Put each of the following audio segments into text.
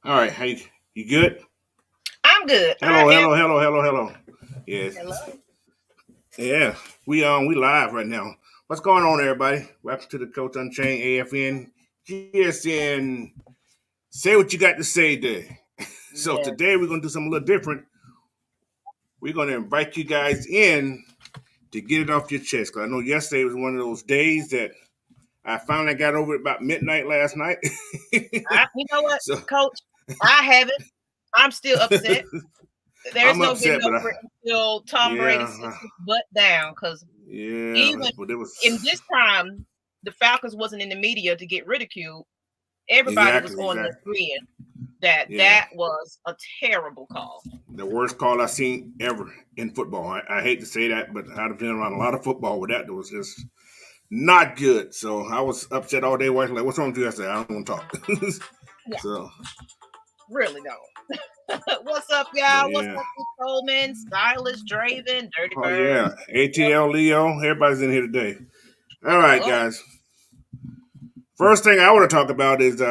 All right, hey, you good? I'm good. I Hello, am. hello, hello, hello, hello. Yes, Hello. yeah, we live right now. What's going on, everybody? Welcome to the Coach Unchained AFN GSN. Say what you got to say today. So Yes. today we're gonna do something a little different. We're gonna invite you guys in to get it off your chest. Cause I know yesterday was one of those days that I finally got over it about midnight last night. You know what, So Coach? I haven't. I'm still upset. There's I'm no getting upset, but over it until Tom Brady yeah, sits his butt down. Because yeah, even but it in was this time, the Falcons wasn't in the media to get ridiculed. Everybody was exactly, on the exactly. agreeing that Yeah, that was a terrible call. the worst call I've seen ever in football. I hate to say that, but I've been around a lot of football with that. It was just not good. So I was upset all day. Watching like, what's wrong with you? I said, I don't want to talk. Yeah, So, really don't. What's up, but y'all? What's yeah. up, Nick Coleman, Stylish, Draven, Dirty Oh yeah, Birds? ATL Leo, everybody's in here today. All right, Oh, guys. First thing I want to talk about is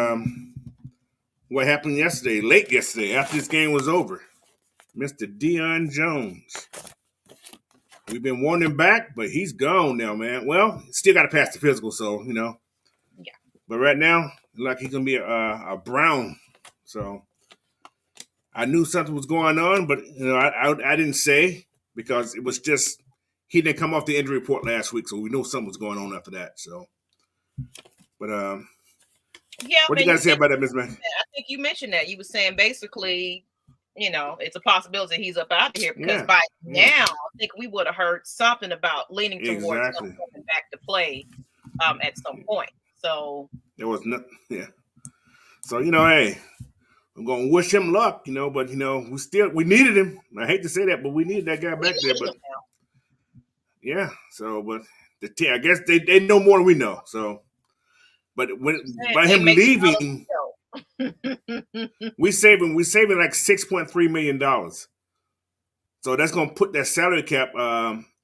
what happened yesterday, late yesterday, after this game was over. Mr. Deion Jones. We've been wanting him back, but he's gone now, man. Well, still got to pass the physical, so yeah. But right now, like he's gonna be a Brown. So I knew something was going on, but I didn't say because it was just he didn't come off the injury report last week, so we knew something was going on after that. So, but Yeah, what you and got you to say did. about that, Miss Man? I think you mentioned that. You were saying basically, it's a possibility he's up out of here because Yeah, by yeah, now, I think we would have heard something about leaning towards him exactly. coming back to play at some point. So, There was no, yeah. So hey, I'm gonna wish him luck, but we needed him. I hate to say that, but we needed that guy we back there. need But him now. yeah, so but the team, I guess they know more than we know. So, but What you when said, by they him make leaving, scholarship help. we saving like $6.3 million. So that's gonna put that salary cap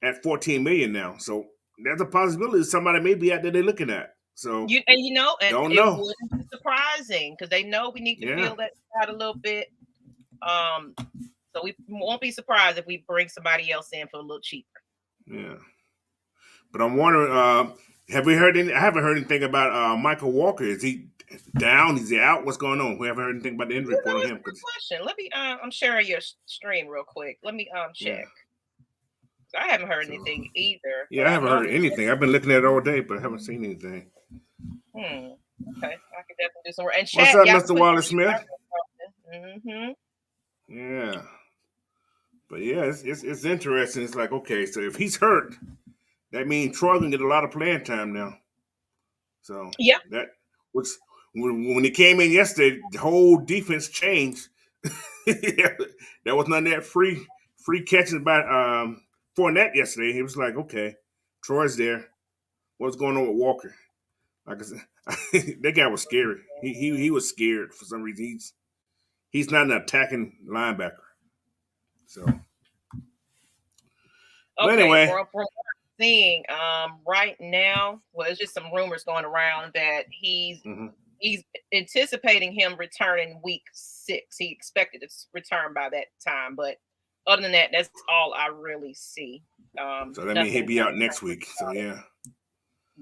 at 14 million now. So there's a possibility somebody may be out there they're looking at. So And don't it know. wouldn't be surprising because they know we need to Yeah, fill that out a little bit. Um, so we won't be surprised if we bring somebody else in for a little cheaper. yeah. But I'm wondering, have we heard any? I haven't heard anything about Michael Walker. Is he down? Is he out? What's going on? We haven't heard anything about the injury report on It's him. a good Cause question. Let me. I'm sharing your stream real quick. Let me yeah. check. I haven't heard So anything either, yeah, but I I haven't heard normally check. anything. I've been looking at it all day, but I haven't seen anything. Okay, I can definitely do some work. And What's chat, up, y'all can Mr. put Wallace Smith? Mm-hmm. Yeah, but yeah, it's interesting. It's like okay, so if he's hurt, that means Troy gonna get a lot of playing time now. So Yeah. that was when he came in yesterday, the whole defense changed. There was none of that free catching by Fournette yesterday. He was like, okay, Troy's there. What's going on with Walker? Like I said, that guy was scary. He was scared for some reason. He's not an attacking linebacker. So, but Okay. anyway, From what I'm seeing, right now, well, it's just some rumors going around that mhm. he's anticipating him returning week 6. He expected to return by that time, but other than that, that's all I really see. So that means he'll Nothing be out next concrete week. So about it. yeah.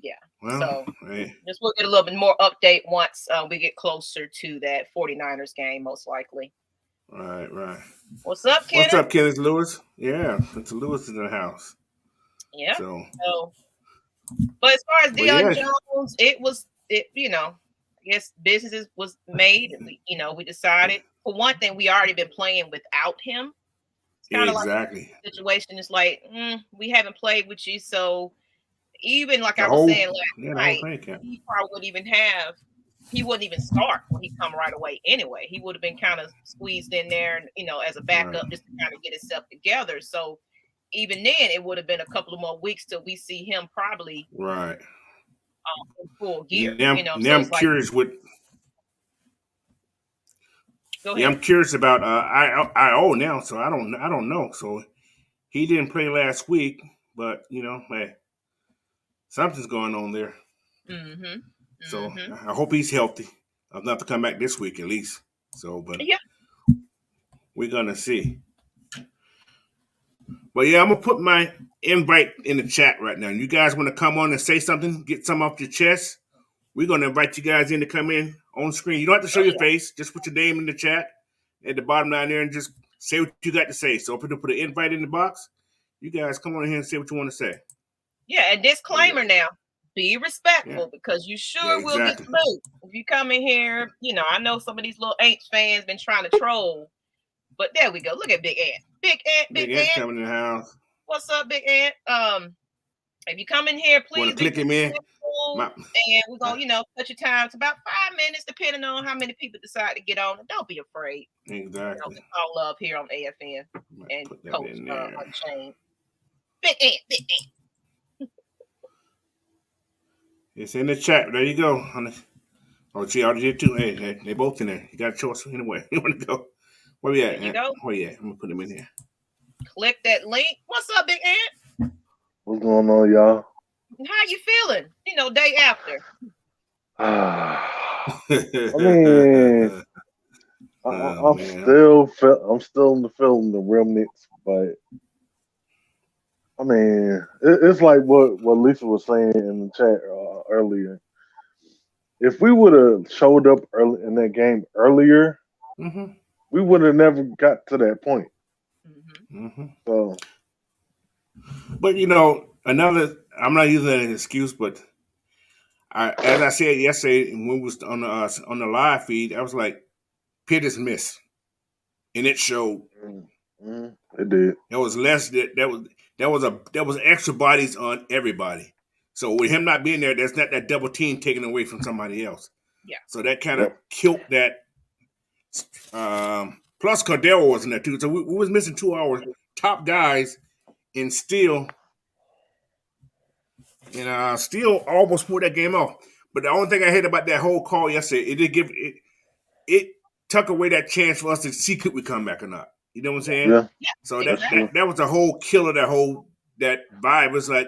Yeah. Well, So hey, just we'll get a little bit more update once we get closer to that 49ers game, most likely. right, right. What's up, What's Kenneth? up, Kenneth Lewis? Yeah, it's Lewis in the house. Yeah. So, So, but as far as but Deion yeah, Jones, I guess businesses was made. We decided for one thing, we already been playing without him. It's kind of like exactly. a situation. It's like we haven't played with you, so even like The I was whole saying last the whole night, training camp. he probably wouldn't even have. He wouldn't even start when he come right away. Anyway, he would have been kind of squeezed in there, and as a Right, backup, just to kind of get himself together. So even then, it would have been a couple of more weeks till we see him probably right. in full gear. Now So I'm it's like, curious what. go Yeah, ahead. I'm curious about I now. So I don't know. So he didn't play last week, but hey, something's going on there. Mm-hmm. So Mm-hmm. I hope he's healthy enough to come back this week at least. So, but Yeah. we're gonna see. But yeah, I'm gonna put my invite in the chat right now. You guys want to come on and say something, get some off your chest? We're gonna invite you guys in to come in on screen. You don't have to show your face. Just put your name in the chat at the bottom down there and just say what you got to say. So if you put an invite in the box, you guys come on in here and say what you want to say. Yeah, and disclaimer now. Be respectful because you Yeah, will get exactly. smoked. If you come in here, I know some of these little Aints fans been trying to troll, but there we go. Look at Big Ant. Big Ant coming in the house. What's up, Big Ant? If you come in here, please Want to click him in? and we're gonna, cut your time to about 5 minutes, depending on how many people decide to get on. And don't be afraid. Exactly. It's all love here on AFN and Coach Unchained. Big Ant. It's in the chat. There you go. Oh, gee, I did too. Hey, they both in there. You got a choice anyway. You want to go? Where we at? There you go. Where you at? I'm gonna put them in here. Click that link. What's up, Big Ant? What's going on, y'all? How you feeling? Day after. I mean, I'm still feeling the remnants, but I mean, it's like what Lisa was saying in the chat earlier. If we would have showed up early in that game earlier, we would have never got to that point. So, but I'm not using that as an excuse, but as I said yesterday when we was on the live feed, I was like, Pitt is miss, and it showed. It did. There was less. There was extra bodies on everybody. So with him not being there, there's not that double team taken away from somebody else. Yeah. So that kind of killed that. Plus Cordero wasn't there too, so we was missing 2 hours top guys, and still almost pulled that game off. But the only thing I hate about that whole call yesterday, it took away that chance for us to see could we come back or not. You know what I'm saying? Yeah. So that was the whole killer. That vibe. It was like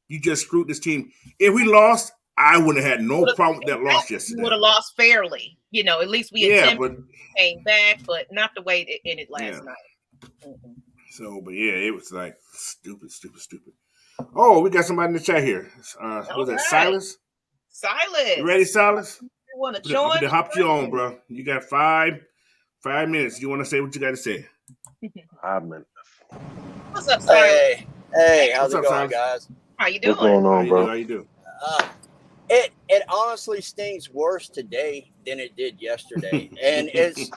you just screwed this team. If we lost, I wouldn't have had no problem with that loss yesterday. We would have lost fairly. At least we attempted, came back, but not the way it ended last night. Mm-hmm. So, but yeah, it was like stupid. Oh, we got somebody in the chat here. Was that Silas? Silas. You ready, Silas? You want to join? I'm gonna hop you on, bro. You got 5 minutes. You want to say what you got to say? 5 minutes. What's up, Silas? Hey, how's it going, guys? How you doing? What's going on, bro? How you doing? It honestly stings worse today than it did yesterday. And it's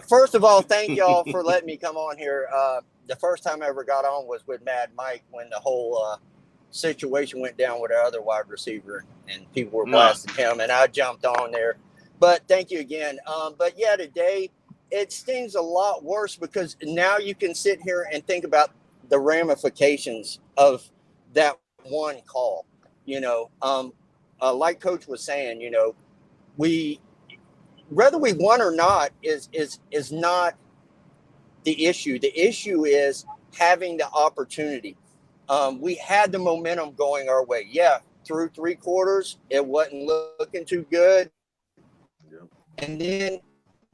first of all, thank y'all for letting me come on here. The first time I ever got on was with Mad Mike when the whole situation went down with our other wide receiver and people were blasting him, and I jumped on there. But thank you again. But yeah, today it stings a lot worse because now you can sit here and think about the ramifications of that one call. Like Coach was saying, whether we won or not is not the issue. The issue is having the opportunity. We had the momentum going our way. Yeah, through 3 quarters, it wasn't looking too good. And then,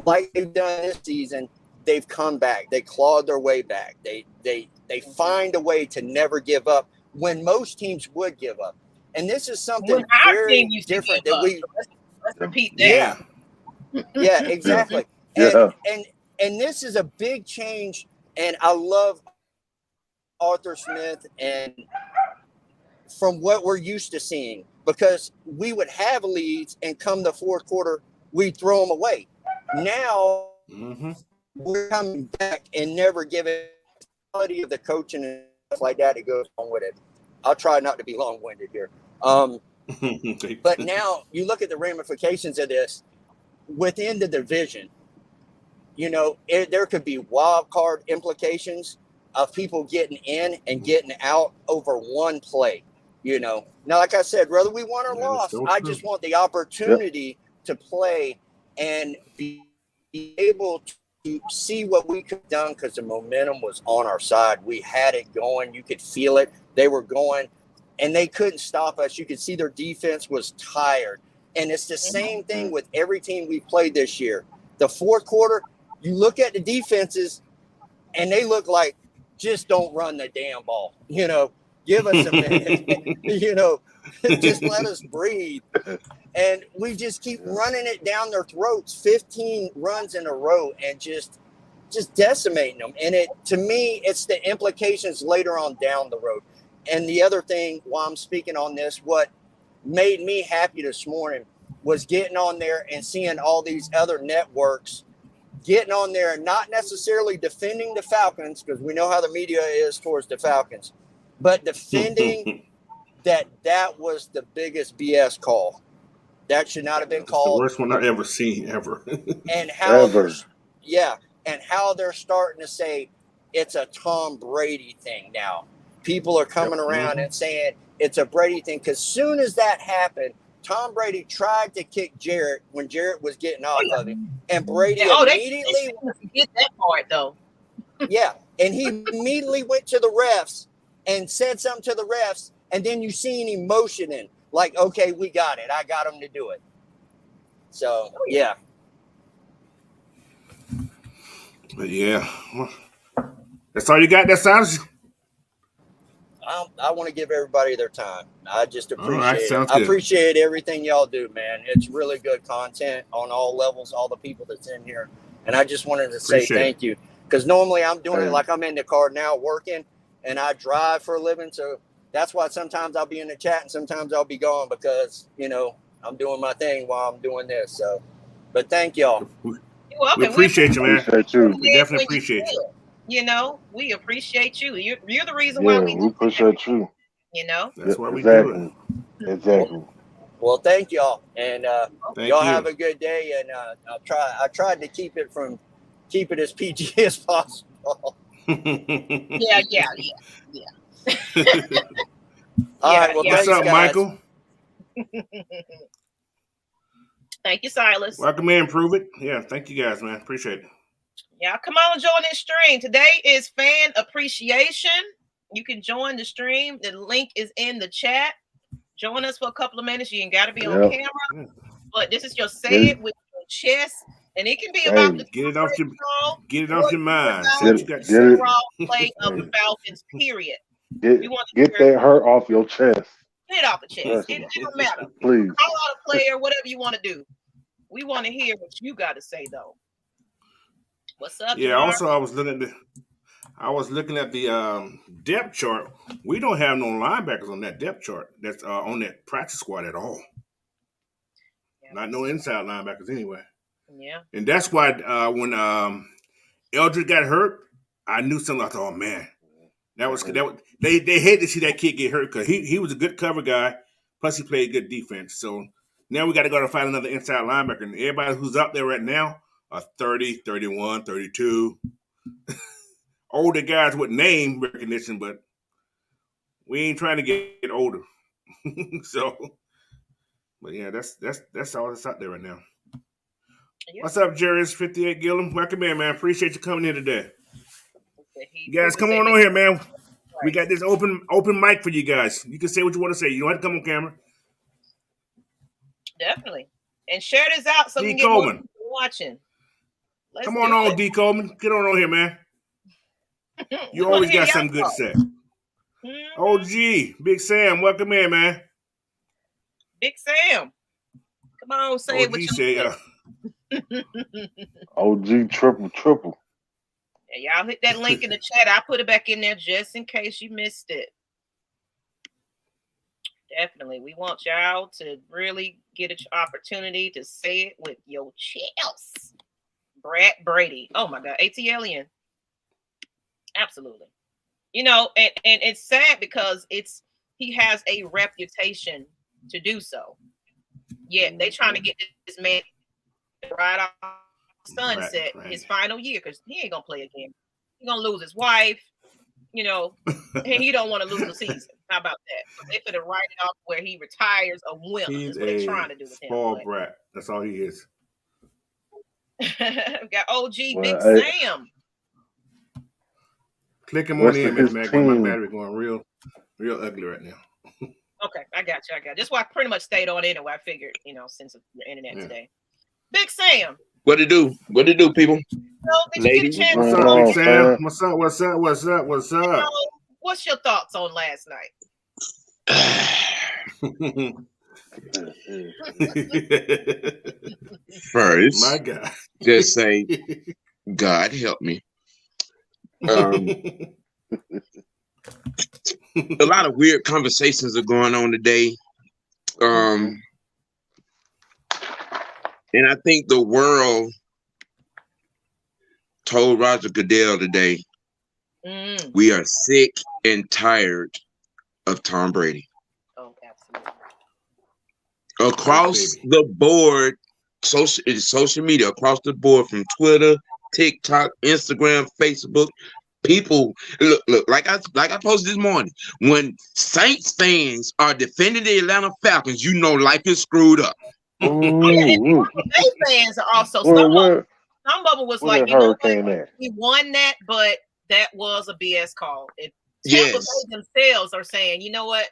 like they've done this season, they've come back. They clawed their way back. They find a way to never give up when most teams would give up. And this is something very different that let's repeat that. Yeah, exactly. And this is a big change. And I love Arthur Smith and from what we're used to seeing, because we would have leads and come the fourth quarter, we'd throw them away. Now we're coming back and never giving quality of the coaching and stuff like that. It goes on with it. I'll try not to be long-winded here. But now you look at the ramifications of this within the division. There could be wild card implications of people getting in and getting out over one play. Now, like I said, whether we won or lost, I just want the opportunity to play and be able to see what we could have done because the momentum was on our side. We had it going. You could feel it. They were going, and they couldn't stop us. You could see their defense was tired. And it's the same thing with every team we played this year. The fourth quarter, you look at the defenses, and they look like just don't run the damn ball. Give us a minute. Just let us breathe. And we just keep running it down their throats, 15 runs in a row, and just decimating them. And to me, it's the implications later on down the road. And the other thing, while I'm speaking on this, what made me happy this morning was getting on there and seeing all these other networks getting on there and not necessarily defending the Falcons, because we know how the media is towards the Falcons, but defending that was the biggest BS call. That should not have been called. The worst one I've ever seen, ever. And how they're starting to say it's a Tom Brady thing now. People are coming around and saying it's a Brady thing, because soon as that happened, Tom Brady tried to kick Jarrett when Jarrett was getting off of him, and Brady immediately get that part though. Yeah, and he immediately went to the refs and said something to the refs, and then you seen him motioning like, "Okay, we got it. I got him to do it." So yeah. But yeah, that's all you got. That sounds. I want to give everybody their time. I just appreciate it. I appreciate everything y'all do, man. It's really good content on all levels, all the people that's in here. And I just wanted to say thank you. Because normally I'm doing it like I'm in the car now working, and I drive for a living. So that's why sometimes I'll be in the chat and sometimes I'll be gone, because, I'm doing my thing while I'm doing this. So, but thank y'all. You're welcome. We appreciate you, man. We definitely appreciate you. We appreciate you. You're the reason why we appreciate you. That's why we do it. Exactly. Well, thank y'all, and y'all have a good day. And I tried to keep it as PG as possible. Yeah. All right. Well, what's up, guys. Michael? Thank you, Silas. Welcome in, prove it. Yeah, thank you guys, man. Appreciate it. Yeah, come on, join this stream. Today is fan appreciation. You can join the stream. The link is in the chat. Join us for a couple of minutes. You ain't got to be on camera, but this is your say it with your chest, and it can be about the get it off your mind. Overall play of the Falcons. Period. Get that hurt off your chest. Get it off the chest. It don't matter. Please call out a player, whatever you want to do. We want to hear what you got to say, though. What's up? Yeah. Jamar? Also, I was looking at the depth chart. We don't have no linebackers on that depth chart. That's on that practice squad at all. Yeah. Not no inside linebackers anyway. Yeah. And that's why when Eldridge got hurt, I knew something. I thought, oh man, that was they hate to see that kid get hurt, because he was a good cover guy. Plus, he played good defense. So now we got to go to find another inside linebacker. And everybody who's out there right now are 30, 31, 32. Older guys with name recognition, but we ain't trying to get older. So, but yeah, that's all that's out there right now. Yep. What's up, Jerry's 58 Gillum? Welcome in, man. Appreciate you coming in today. You guys, come on here, man. Right. We got this open mic for you guys. You can say what you want to say. You don't have to come on camera. Definitely. And share this out so we can get more people watching. Come on, D. Coleman. Get on here, man. You always got something good to say. Mm-hmm. OG, Big Sam, welcome in, man. Big Sam. Come on, say what you say. OG triple. Yeah, y'all hit that link in the chat. I'll put it back in there just in case you missed it. Definitely. We want y'all to really get an opportunity to say it with your chest. Brad Brady. Oh, my God. ATLian. Absolutely. And it's sad because he has a reputation to do so. Yeah, they trying to get this man right off sunset his final year, because he ain't gonna play again. He's gonna lose his wife, and he don't want to lose the season. How about that? They could have write it off where he retires a winner. That's what they're trying to do with him. Spoiled brat. That's all he is. We got OG Big Sam. Click him on in, man. My battery going real ugly right now. Okay, I got you. That's why I pretty much stayed on anyway. I figured, since the internet today. Big Sam, What to do? What to do, people? So, did you get a Ladies. chance? What's to up, Oh, Sam? Sam. What's up? What's up? What's up? What's up? What's your thoughts on last night? First, My God. just say, God help me. A lot of weird conversations are going on today. And I think the world told Roger Goodell today, we are sick and tired of Tom Brady. Oh, absolutely. Across the board, social media, across the board, from Twitter, TikTok, Instagram, Facebook, people look like I posted this morning. When Saints fans are defending the Atlanta Falcons, you know life is screwed up. They fans are also some of them was like, you know what, we won that, but that was a BS call. If Tampa Bay themselves are saying, you know what,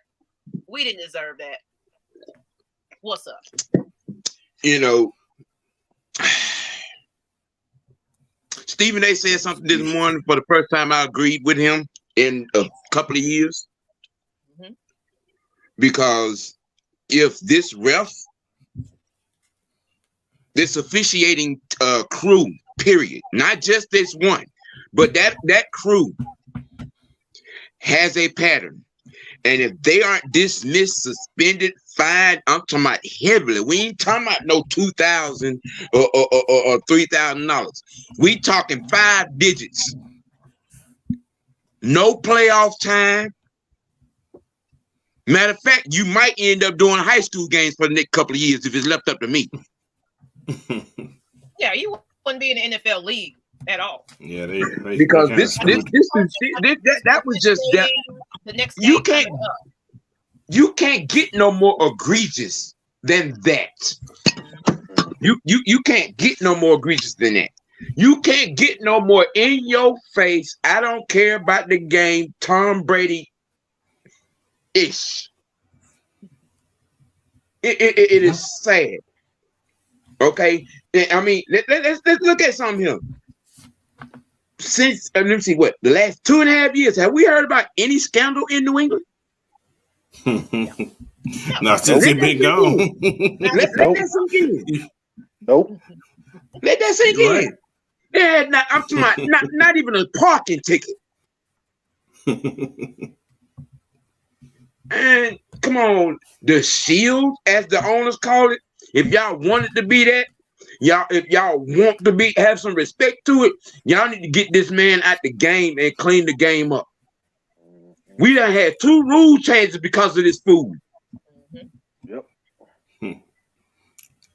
we didn't deserve that. What's up? You know, Stephen A. said something this morning for the first time I agreed with him in a couple of years. Because if this officiating crew, period, not just this one, but that crew has a pattern. And if they aren't dismissed, suspended, fined, I'm talking about heavily. We ain't talking about no $2,000 or $3,000. We talking 5 digits. No playoff time. Matter of fact, you might end up doing high school games for the next couple of years if it's left up to me. Yeah, you wouldn't be in the NFL league at all. Yeah, because that was just that. The next you can't get no more egregious than that. You can't get no more egregious than that. You can't get no more in your face. I don't care about the game. Tom Brady ish. It is sad. Okay, I mean let's look at something here. Since let me see what the last 2.5 years, have we heard about any scandal in New England? No, since he's been gone. Let that sink in. Nope. Let that sink in. Yeah, I'm talking about not even a parking ticket. And come on, the Shield, as the owners call it. If y'all want it to be that, if y'all want to have some respect to it, y'all need to get this man out the game and clean the game up. We done had 2 rule changes because of this fool. Yep.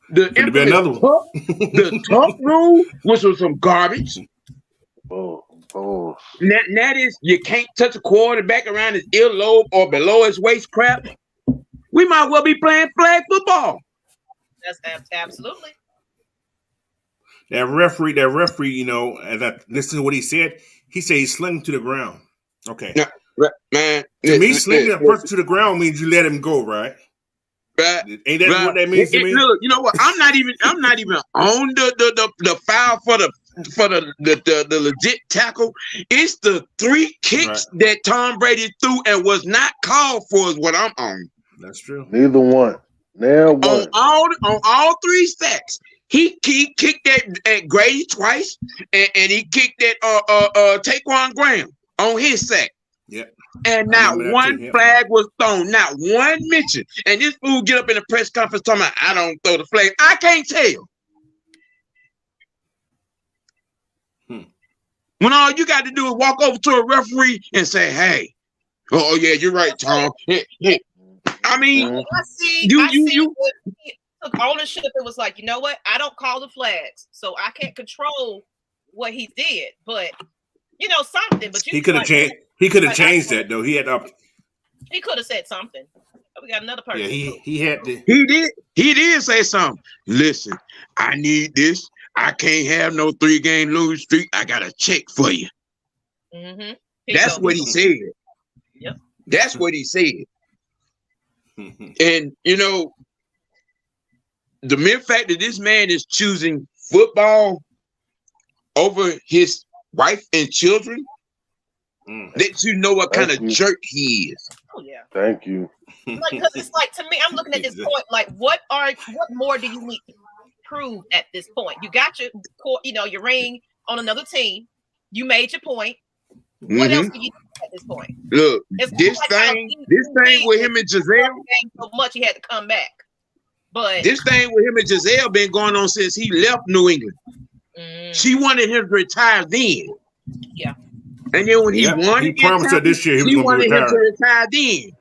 The tough rule, which was some garbage. That is, you can't touch a quarterback around his earlobe or below his waist crap. We might well be playing flag football. That's absolutely. That referee, you know, as I listen to what he said he slammed him to the ground. Okay. Now, man. To me, slamming a person to the ground means you let him go, right? Right. Ain't that what that means to me? Look, you know what? I'm not even on the foul for the legit tackle. It's the 3 kicks that Tom Brady threw and was not called for is what I'm on. That's true. Neither one. Nailed one. On all 3 sacks. He kicked that at Grady twice, and he kicked that Taquan Graham on his sack. Yep. And not one flag was thrown, not one mention. And this fool get up in the press conference talking about, I don't throw the flag. I can't tell. When all you got to do is walk over to a referee and say, hey, oh yeah, you're right, Tom. I mean, you took ownership and was like, you know what? I don't call the flags, so I can't control what he did. But you know something. But he could have changed. He could have changed that though. He had up. He could have said something. We got another person. Yeah, he had to. He did say something. Listen, I need this. I can't have no 3-game losing streak. I got a check for you. That's what he said. Yep. That's what he said. And you know, the mere fact that this man is choosing football over his wife and children, let you know what kind of jerk he is. Oh yeah. Thank you. Like, because it's like, to me, I'm looking at this point, like, what more do you need to prove at this point? You got your, your ring on another team. You made your point. What else do you do at this point? Look, It's this thing with him and Giselle, so much he had to come back. But this thing with him and Giselle been going on since he left New England. She wanted him to retire then. Yeah. And then when he won, he promised her this year he wanted him to retire then.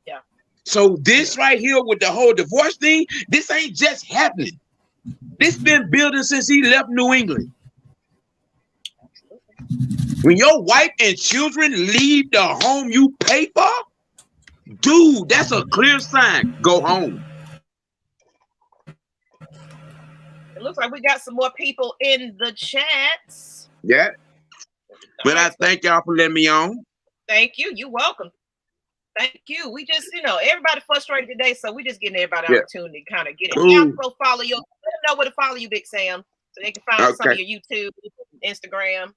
Yeah. So this right here with the whole divorce thing, this ain't just happening. This been building since he left New England. When your wife and children leave the home you pay for, dude, that's a clear sign. Go home. It looks like we got some more people in the chats. Yeah. But I thank y'all for letting me on. Thank you. You're welcome. Thank you. We just, everybody frustrated today, so we just getting everybody an opportunity to kind of get it. Y'all go follow let them know where to follow you, Big Sam, so they can find some of your YouTube, Instagram.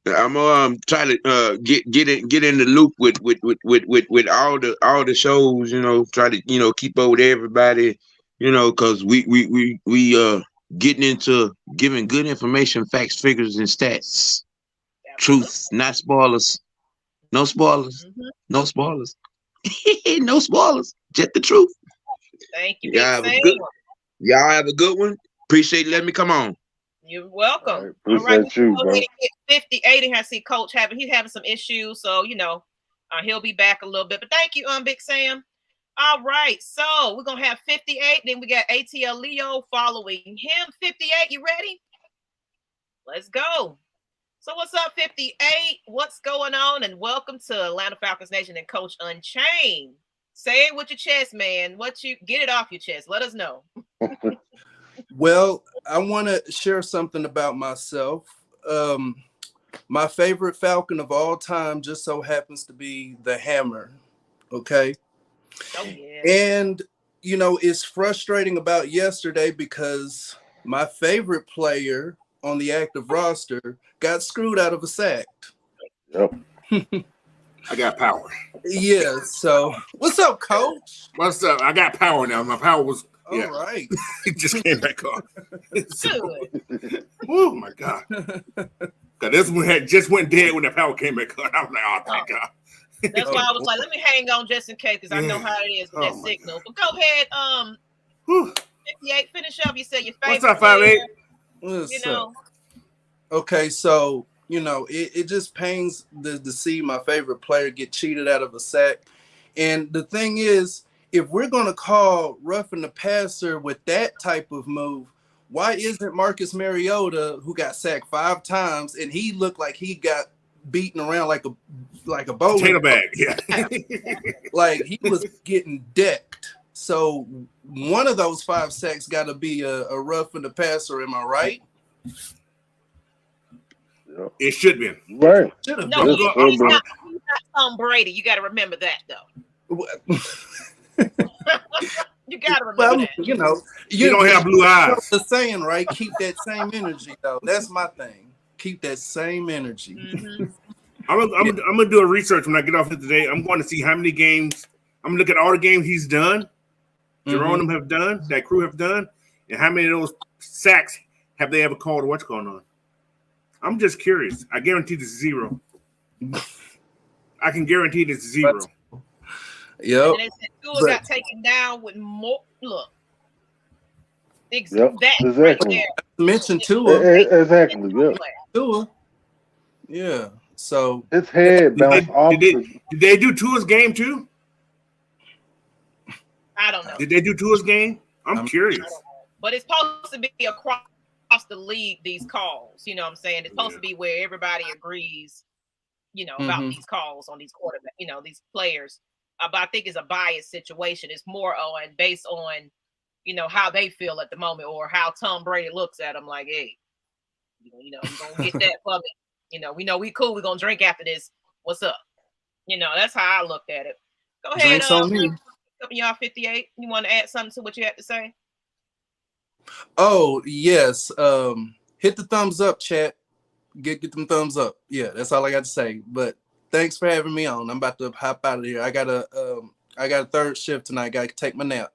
I'm gonna try to get in the loop with all the shows, try to keep up with everybody, because we getting into giving good information, facts, figures, and stats. Truth, not spoilers. No spoilers. No spoilers. No spoilers. Just the truth. Thank you, y'all have a good one. Appreciate you letting me come on. You're welcome. All right, you, bro. 50-80 has see Coach he's having some issues, so he'll be back a little bit. But thank you, Big Sam. All right, so we're gonna have 58. Then we got ATL Leo following him. 58, you ready? Let's go. So what's up, 58? What's going on? And welcome to Atlanta Falcons Nation and Coach Unchained. Say it with your chest, man. Get it off your chest. Let us know. Well, I want to share something about myself. My favorite Falcon of all time just so happens to be the Hammer. Okay. Oh, yeah. And, it's frustrating about yesterday because my favorite player on the active roster got screwed out of a sack. Yep. I got power. Yeah. So what's up, Coach? What's up? I got power now. My power was all right. It just came back on. Oh my God. Cause this one just went dead when the power came back on. I was like, oh thank God. That's why I was like, let me hang on just in case, because I know how it is with that signal. God. But go ahead, 58, finish up. You said your favorite. What's up, 58? What's up? Okay, so it just pains to see my favorite player get cheated out of a sack. And the thing is, if we're going to call roughing the passer with that type of move, why isn't Marcus Mariota, who got sacked 5 times, and he looked like he got beaten around like a bowling potato bag? Yeah. Like he was getting decked. So one of those 5 sacks got to be a roughing the passer. Am I right? It should be. Right. No, he's not Tom Brady. You got to remember that, though. You got to remember that. You don't have blue eyes. The saying, right? Keep that same energy, though. That's my thing. Keep that same energy. Mm-hmm. I'm gonna do a research when I get off here today. I'm going to see how many games. I'm gonna look at all the games he's done, Jerome have done, that crew have done, and how many of those sacks have they ever called or what's going on. I'm just curious. I guarantee this is 0. I can guarantee this is 0. Yep. And they said Tua got taken down with more. Look. Yep. That Exactly. right there. Mention Tua. Exactly. Yeah. Tua. Yeah. So his head bounced off. Did they do Tua's game too? I don't know. Did they do Tua's game? I'm curious. But it's supposed to be across the league, these calls. You know what I'm saying? It's supposed to be where everybody agrees, about these calls on these quarterbacks, these players. But I think it's a biased situation. It's more based on, how they feel at the moment or how Tom Brady looks at them like, hey, you're going to get that for me. We know we cool. We're going to drink after this. What's up? That's how I looked at it. Go ahead. Drinks on me. Up in y'all 58. You want to add something to what you had to say? Oh yes. Hit the thumbs up, chat. Get them thumbs up. Yeah, that's all I got to say. But thanks for having me on. I'm about to hop out of here. I got a third shift tonight. Got to take my nap.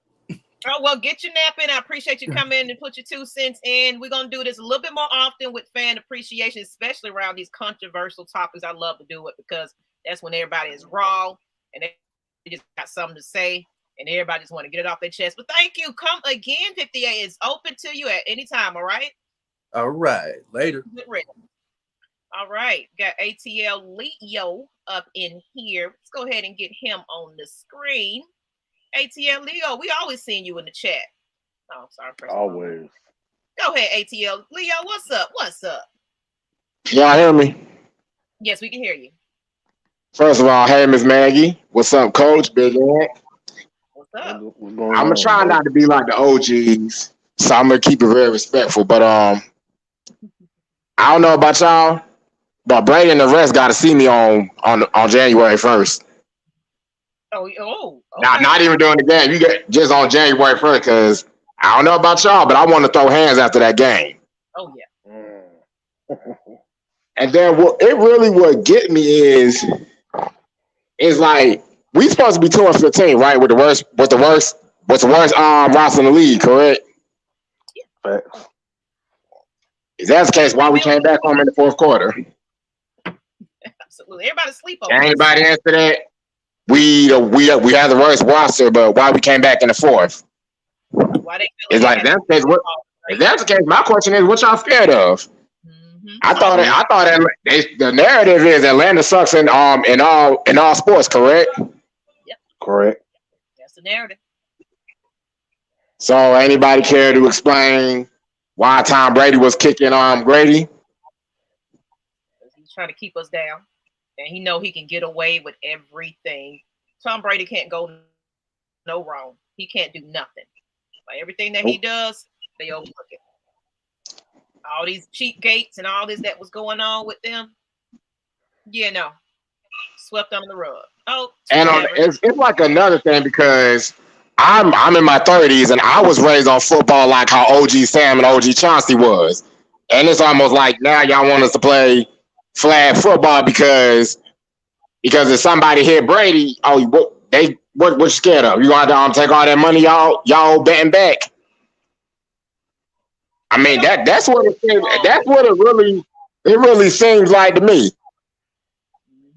Oh, well, get your nap in. I appreciate you coming in and put your 2 cents in. We're going to do this a little bit more often with fan appreciation, especially around these controversial topics. I love to do it because that's when everybody is raw and they just got something to say and everybody just want to get it off their chest. But thank you. Come again. 58 is open to you at any time. All right. All right. Later. All right. Got ATL Leo up in here. Let's go ahead and get him on the screen. ATL Leo, we always seeing you in the chat. Oh, sorry. Always. Go ahead, ATL Leo. What's up? What's up? Y'all hear me? Yes, we can hear you. First of all, hey, Miss Maggie. What's up, Coach? Big Ant. What's up? What's I'm going gonna on, try bro? not to be like the OGs, so I'm gonna keep it very respectful. But I don't know about y'all, but Brady and the rest got to see me on January 1st. Oh, okay. Not even during the game. You get just on January 1st, because I don't know about y'all, but I want to throw hands after that game. Oh, yeah. And then what it really would get me is like we supposed to be 2-15, right? With the worst roster in the league, correct? Facts. If that's the case, why we came back home in the fourth quarter? Absolutely. Everybody sleep over. Anybody answer that? We had the worst roster, but why we came back in the fourth? Why they feel It's like that's the case. If that's the case, my question is, what y'all scared of? Mm-hmm. I thought that the narrative is Atlanta sucks in all sports, correct? Yep. Correct. That's the narrative. So anybody care to explain why Tom Brady was kicking Grady? He's trying to keep us down, and he know he can get away with everything. Tom Brady can't go no wrong. He can't do nothing. Like everything that he does, they overlook it. All these cheat gates and all this that was going on with them, swept under the rug. Oh, and it's like another thing because I'm in my 30s and I was raised on football like how OG Sam and OG Chauncey was, and it's almost like now y'all want us to play flag football because if somebody hit Brady, what you scared of? You gonna have to take all that money y'all betting back? I mean that's what it really seems like to me.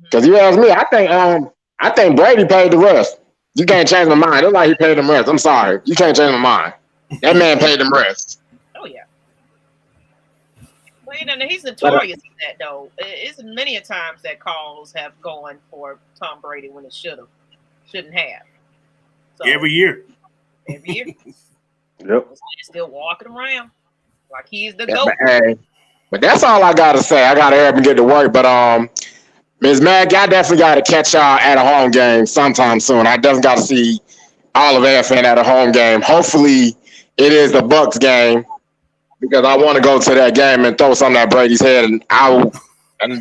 Because you ask me, I think Brady paid the rest. You can't change my mind. It's like he paid them rest. I'm sorry, you can't change my mind. That man paid them rest. Oh yeah. Well, he's notorious in that though. It's many a times that calls have gone for Tom Brady when it shouldn't have. So, Every year. Every year. Yep. He's still walking around like he's the GOAT. But that's all I gotta say. I gotta help him get to work. But Ms. Mag, I definitely gotta catch y'all at a home game sometime soon. I definitely gotta see all of AFN at a home game. Hopefully it is the Bucks game because I want to go to that game and throw something at Brady's head. And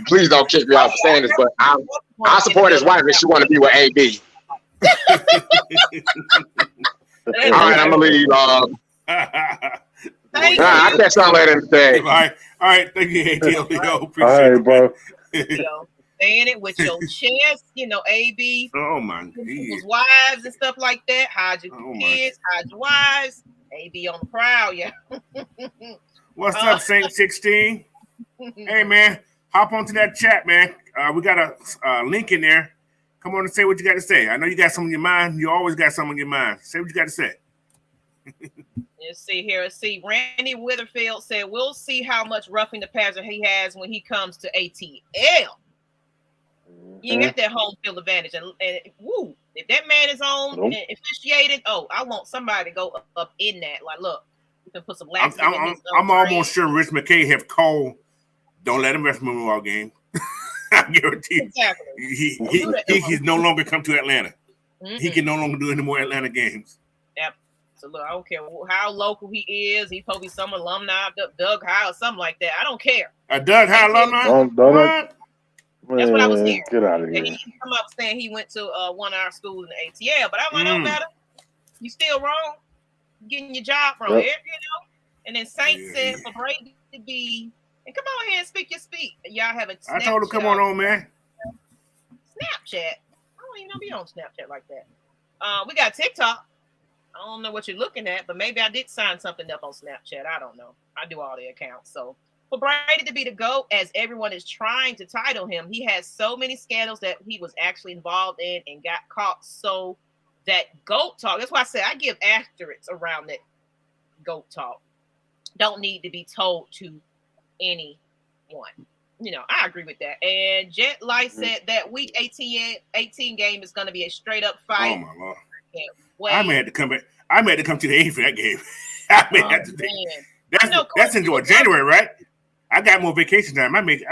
please don't kick me off for saying this, but I support his wife if she want to be with AB. All right, I'm gonna leave. I'll catch y'all later in the day. All right. Thank you, ATL Leo. Appreciate All right, it, bro. Saying it with your chest, AB. Oh my God. People's wives and stuff like that. Hide your kids, hide your wives. AB on the prowl, yeah. What's up, Saint 16? Hey man, hop onto that chat, man. We got a link in there. Come on and say what you got to say. I know you got something in your mind. You always got something in your mind. Say what you got to say. Let's see here. Let's see. Randy Witherfield said, "We'll see how much roughing the passer he has when he comes to ATL. You got that home field advantage, and woo, if that man is on and officiated, I want somebody to go up in that. Like, look, we can put some laps. I'm almost sure Rich McKay have called. Don't let him rest Memorial game. I guarantee you. Exactly. He's no longer come to Atlanta. Mm-hmm. He can no longer do any more Atlanta games. Yep. So look, I don't care how local he is. He's probably some alumni, Doug High or something like that. I don't care. A Doug High alumni? What? That's what I was hearing. Get out of here. He come up saying he went to one of our schools in the ATL, but I'm like, no matter. You still wrong. Getting your job from here, And then Saint said for Brady to be, and come on here and speak your speech. Y'all have a Snapchat. I told him, come on, man. Snapchat. I don't even know be on Snapchat like that. We got TikTok. I don't know what you're looking at, but maybe I did sign something up on Snapchat. I don't know. I do all the accounts. So for Brady to be the GOAT, as everyone is trying to title him, he has so many scandals that he was actually involved in and got caught. So that GOAT talk, that's why I said I give asterisks around that GOAT talk. Don't need to be told to anyone. I agree with that. And Jet Light said that week 18 game is going to be a straight up fight. Oh my Lord! I may have to come back. I may have to come to the 8th for that game. I may have to take. That's in January, right? I got more vacation time. I may just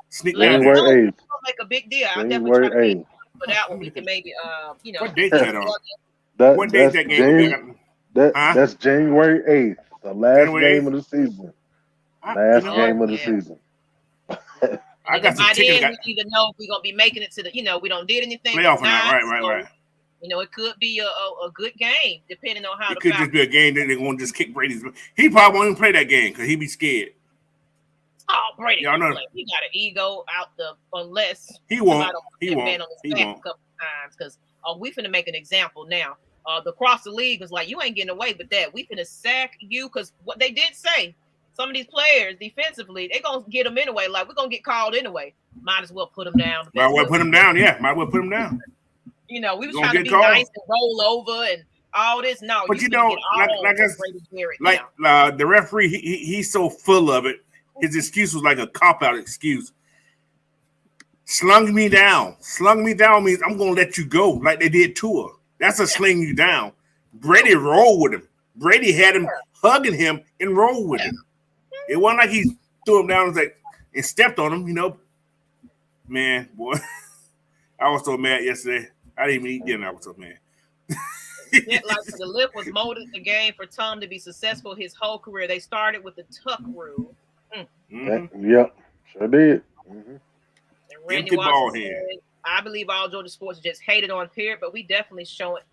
sneak down there. January 8th. Make a big deal. I'll definitely try to make for that one. We can maybe What date is that on? What date is that game? That's January 8th, the last game of the season. Last game of the season. I got some tickets. We either know if we're gonna be making it to the, we don't did anything. Playoff or not? Right. It could be a good game depending on how. It could just be a game that they're gonna just kick Brady's. He probably won't even play that game because he'd be scared. Oh, Brady! Y'all know he got an ego out unless he won't. He won't. A couple times because we finna make an example now. The cross the league was like, you ain't getting away with that. We finna sack you because what they did say. Some of these players defensively, they gonna get them anyway. Like we're gonna get called anyway. Might as well put them down. Might as well put them down. Yeah, might as well put them down. We was trying to be nice and roll over and all this. No, but the referee, he's so full of it. His excuse was like a cop-out excuse. Slung me down. Slung me down means I'm gonna let you go, like they did Tua. That's a sling you down. Brady rolled with him. Brady had him hugging him and rolled with him. It wasn't like he threw him down and stepped on him, Man, boy. I was so mad yesterday. I didn't even eat dinner. I was so mad. The lift was molded the game for Tom to be successful his whole career. They started with the tuck rule. Yep, sure did. And Randy Watson said, I believe all Georgia sports just hated on period, but we definitely showing.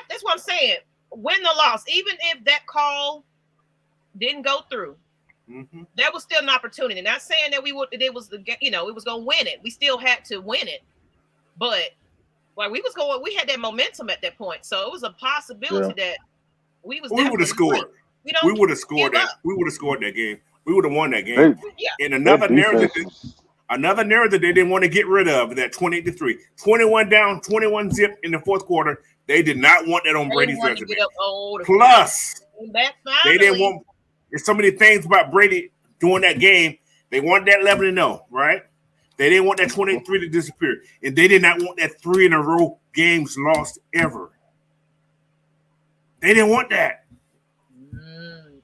That's what I'm saying. Win or loss, even if that call didn't go through. There was still an opportunity. Not saying that it was gonna win it. We still had to win it, but we had that momentum at that point, so it was a possibility that we would have scored. We would have scored that. We would have scored that game. We would have won that game. And another narrative they didn't want to get rid of that 28-3, 21 down, 21 zip in the fourth quarter. They did not want that on Brady's resume. Plus, they didn't want. There's so many things about Brady during that game. They wanted that 11-0, right? They didn't want that 23 to disappear. And they did not want that 3 in a row games lost ever. They didn't want that.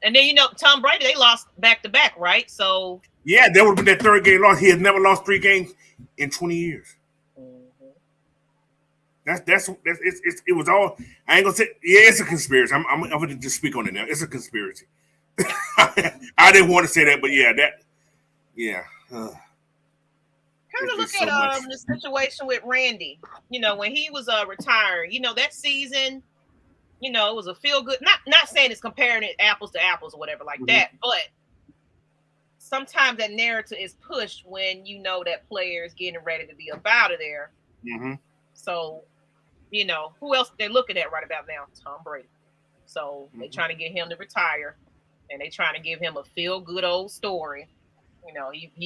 And then, Tom Brady, they lost back-to-back, right? So yeah, that would have been that third game loss. He has never lost 3 games in 20 years. It was all. I ain't gonna say. Yeah, it's a conspiracy. I'm gonna just speak on it now. It's a conspiracy. I didn't want to say that, but yeah. Kind of look at the situation with Randy. When he was retiring. That season. It was a feel good. Not saying it's comparing it apples to apples or whatever like that, but sometimes that narrative is pushed when that player is getting ready to be up out of there. So, who else they're looking at right about now? Tom Brady. So they're trying to get him to retire, and they're trying to give him a feel good old story. They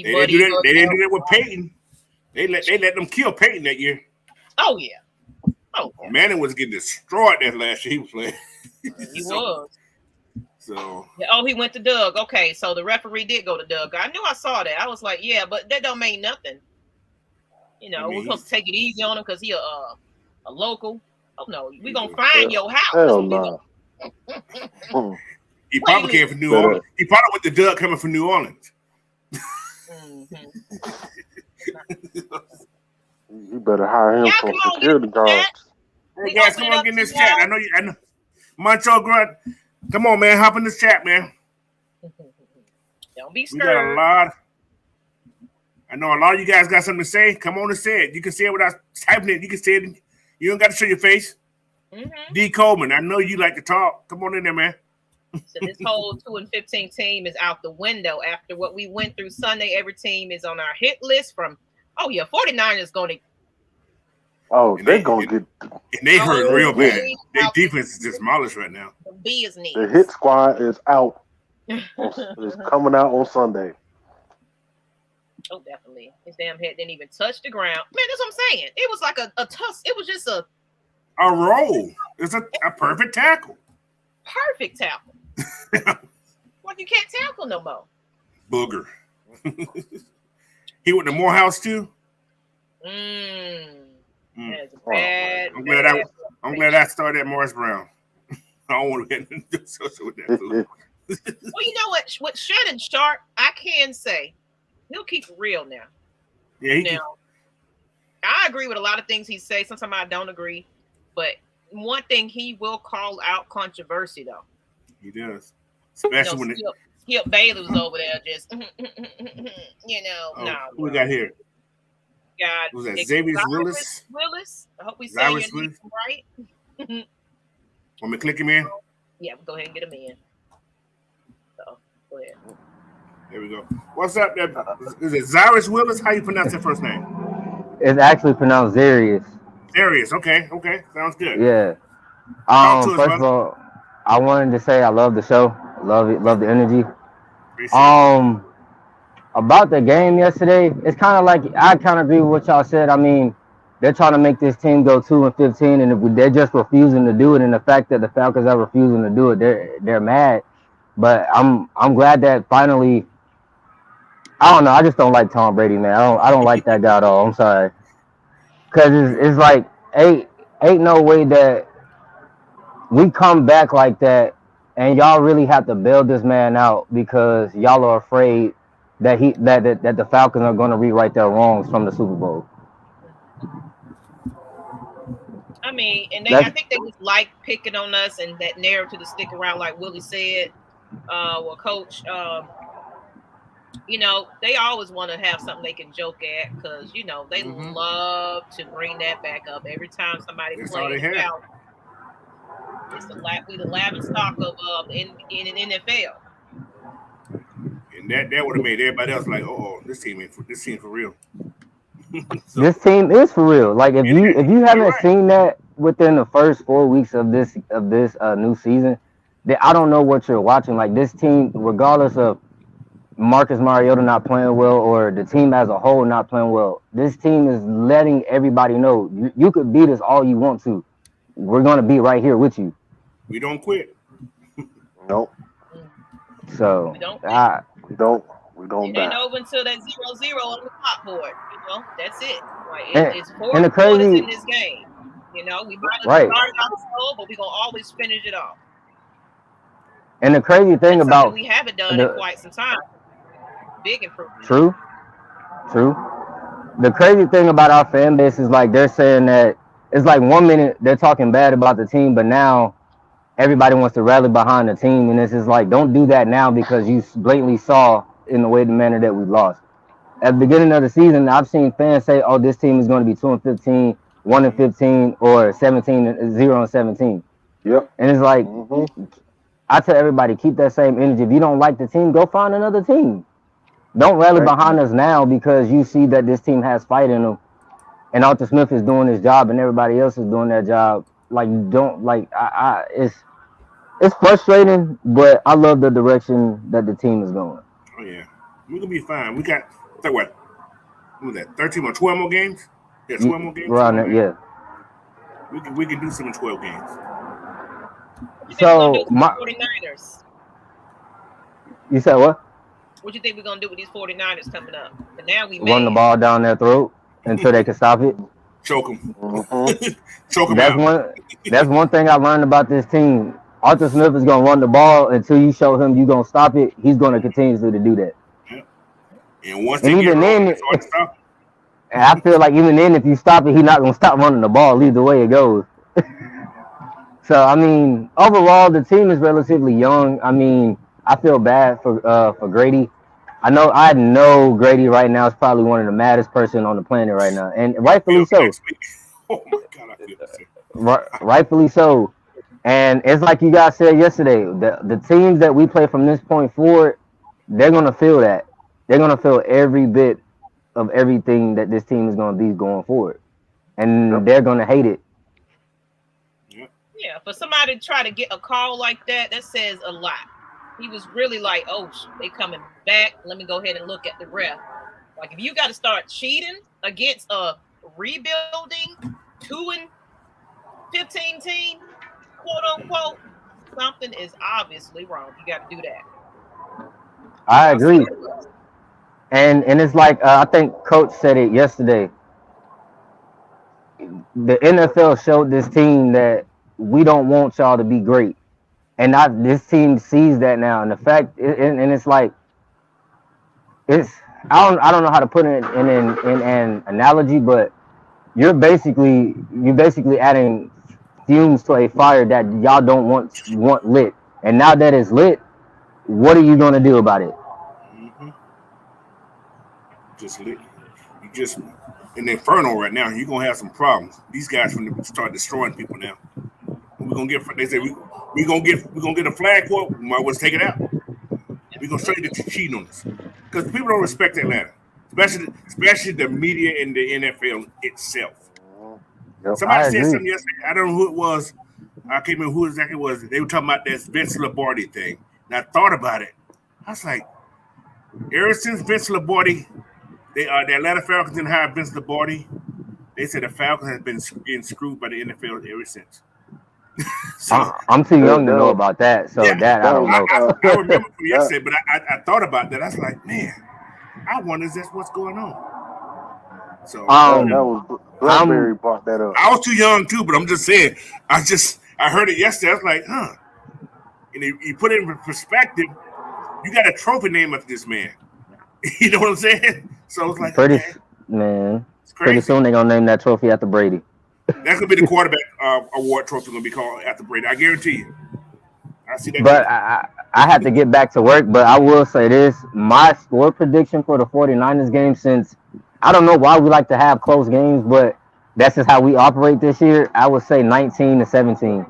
didn't do that with Peyton. They let them kill Peyton that year. Oh yeah. Oh, Manning was getting destroyed that last year he was playing. He was. So. He went to Doug. Okay, so the referee did go to Doug. I knew I saw that. I was like, yeah, but that don't mean nothing. We're supposed to take it easy on him because he a local. Oh no, we're gonna find your house. Hell no. He probably came from New Orleans. He probably went to Doug coming from New Orleans. You better hire him for security guards. Hey guys, come on, get in this chat. I know. Moncho Grunt, come on, man, hop in this chat, man. Don't be scared. We got a lot. I know a lot of you guys got something to say. Come on and say it. You can say it without typing it. You can say it. You don't got to show your face. D. Coleman, I know you like to talk. Come on in there, man. So this whole 2-15 team is out the window after what we went through Sunday. Every team is on our hit list from 49ers going to. Oh, they're gonna get. And they hurt real bad. Their out defense is demolished right now. the business. The hit squad is out. Is coming out on Sunday. Oh, definitely. His damn head didn't even touch the ground. Man, that's what I'm saying. It was like a tuss. It was just a roll. It's a perfect tackle. perfect tackle. Like you can't tackle no more. Booger. He went to Morehouse too. That's bad. I'm glad I started at Morris Brown. I don't want to get into social with that. Well, you know what? With Shannon Sharp, I can say he'll keep it real now. Yeah, I agree with a lot of things he says. Sometimes I don't agree, but one thing he will call out controversy though. He does, especially when Skip Bailey was over there just, no. Who we got here? God, was that Xavier Willis? I hope we say your name right. Want me to click him in? Yeah, we'll go ahead and get him in. So, go ahead. There we go. What's up? Is it Zyrus Willis? How you pronounce that first name? It's actually pronounced Zarius. Zarius. Okay. Sounds good. Yeah. First of all, I wanted to say I love the show. Love it. Love the energy. About the game yesterday, it's kind of like I kind of agree with what y'all said. I mean, they're trying to make this team go 2-15, and if they're just refusing to do it. And the fact that the Falcons are refusing to do it, they're mad. But I'm glad that finally. I don't know. I just don't like Tom Brady, man. I don't like that guy at all. I'm sorry, because it's like ain't no way that we come back like that, and y'all really have to bail this man out because y'all are afraid that that the Falcons are going to rewrite their wrongs from the Super Bowl. I mean, and I think they just like picking on us and that narrative to stick around, like Willie said. Coach, they always want to have something they can joke at because they love to bring that back up every time somebody plays out. It's the laughing stock of in an NFL. And that would have made everybody else like, this team for real. This team is for real. Like if you haven't seen that within the first 4 weeks of this new season, then I don't know what you're watching. Like this team, regardless of Marcus Mariota not playing well or the team as a whole not playing well, this team is letting everybody know you could beat us all you want to. We're gonna be right here with you. We don't quit. Nope. So we don't. We don't. It ain't over until that 0-0 on the top board. That's it. Like it's 4 and the quarters crazy, in this game. We might have started out slow, but we're gonna always finish it off. And the crazy thing about we haven't done in quite some time. Big improvement. True. The crazy thing about our fan base is like they're saying that it's like 1 minute they're talking bad about the team, but now everybody wants to rally behind the team, and it's just like don't do that now because you blatantly saw in the manner that we lost. At the beginning of the season, I've seen fans say, "Oh, this team is going to be 2-15, 1-15, or 0-17." Yep. And it's like I tell everybody, keep that same energy. If you don't like the team, go find another team. Don't rally behind us now because you see that this team has fight in them, and Arthur Smith is doing his job, and everybody else is doing their job. Like it's frustrating, but I love the direction that the team is going. Oh yeah, we're gonna be fine. We got what was that? 13 or 12 more games? Yeah, 12 more games. Around that, yeah. We can do some in 12 games. So my 49ers. You said what? What do you think we're gonna do with these 49ers coming up? But now we run the ball down their throat until they can stop it. Choke them. Choke them That's one thing I learned about this team. Arthur Smith is gonna run the ball until you show him you're gonna stop it. He's gonna continue to do that. Yeah. And once they get wrong, it's hard to stop. And I feel like even then, if you stop it, he's not gonna stop running the ball either way it goes. So I mean, overall, the team is relatively young. I mean, I feel bad for Grady. I know Grady right now is probably one of the maddest person on the planet right now, and rightfully so. Oh my God, I feel the same. Rightfully so. And it's like you guys said yesterday, the teams that we play from this point forward, they're gonna feel that. They're gonna feel every bit of everything that this team is gonna be going forward, and they're gonna hate it. Yeah, for somebody to try to get a call like that, that says a lot. He was really like, "Oh, they coming back. Let me go ahead and look at the ref." Like, if you got to start cheating against a rebuilding 2-15 team, quote unquote, something is obviously wrong. You got to do that. I agree. And it's like I think Coach said it yesterday. The NFL showed this team that we don't want y'all to be great, and this team sees that now. And the fact, and it's like it's I don't know how to put it in an analogy, but you're basically adding fumes to a fire that y'all don't want lit. And now that it's lit, what are you gonna do about it? Just lit. You just in the inferno right now. You're gonna have some problems. These guys going to start destroying people now. We're gonna get. They say we're gonna get a flag quote. We might well take it out. We're gonna straight get cheating on us because people don't respect Atlanta, especially the media and the NFL itself. Somebody said something yesterday. I don't know who it was. I can't remember who exactly it was. They were talking about this Vince Lombardi thing. And I thought about it. I was like, ever since Vince Lombardi, the Atlanta Falcons didn't hire Vince Lombardi. They said the Falcons have been getting screwed by the NFL ever since. So, I'm too young to know about that. So I don't know. I remember from yesterday, but I thought about that. I was like, man, I wonder if that's what's going on. So that was Blackberry brought that up. I was too young too, but I'm just saying. I heard it yesterday. I was like, huh. And you put it in perspective. You got a trophy name after this man. You know what I'm saying? So it's like pretty soon they're gonna name that trophy after Brady. That's gonna be the quarterback award trophy gonna be called after Brady. I guarantee you. I see that. But I have to get back to work. But I will say this: my score prediction for the 49ers game, since I don't know why we like to have close games, but that's just how we operate this year. I would say 19-17.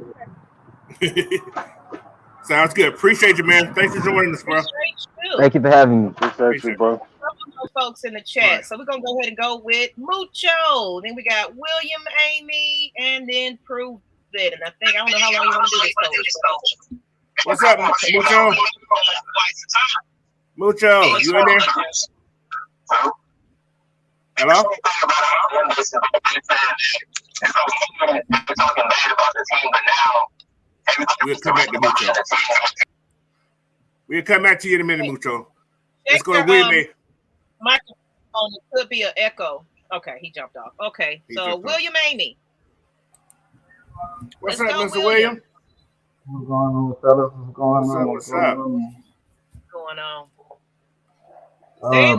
Sounds good. Appreciate you, man. Thanks for joining us, bro. Thank you for having me. Appreciate you, bro. Folks in the chat. So we're gonna go ahead and go with Mucho. Then we got William, Amy, and then Prove It. And I don't know how long you want to do this, Coach. What's up, Mucho? Mucho, you in there? Hello? We'll come back to Mucho. We'll come back to you in a minute, Mucho. Let's go to William. Microphone could be an echo. Okay, he jumped off. Okay, so William, Amy. What's up, Mr. William? What's going on, fellas? What's going on? What's up? Going on?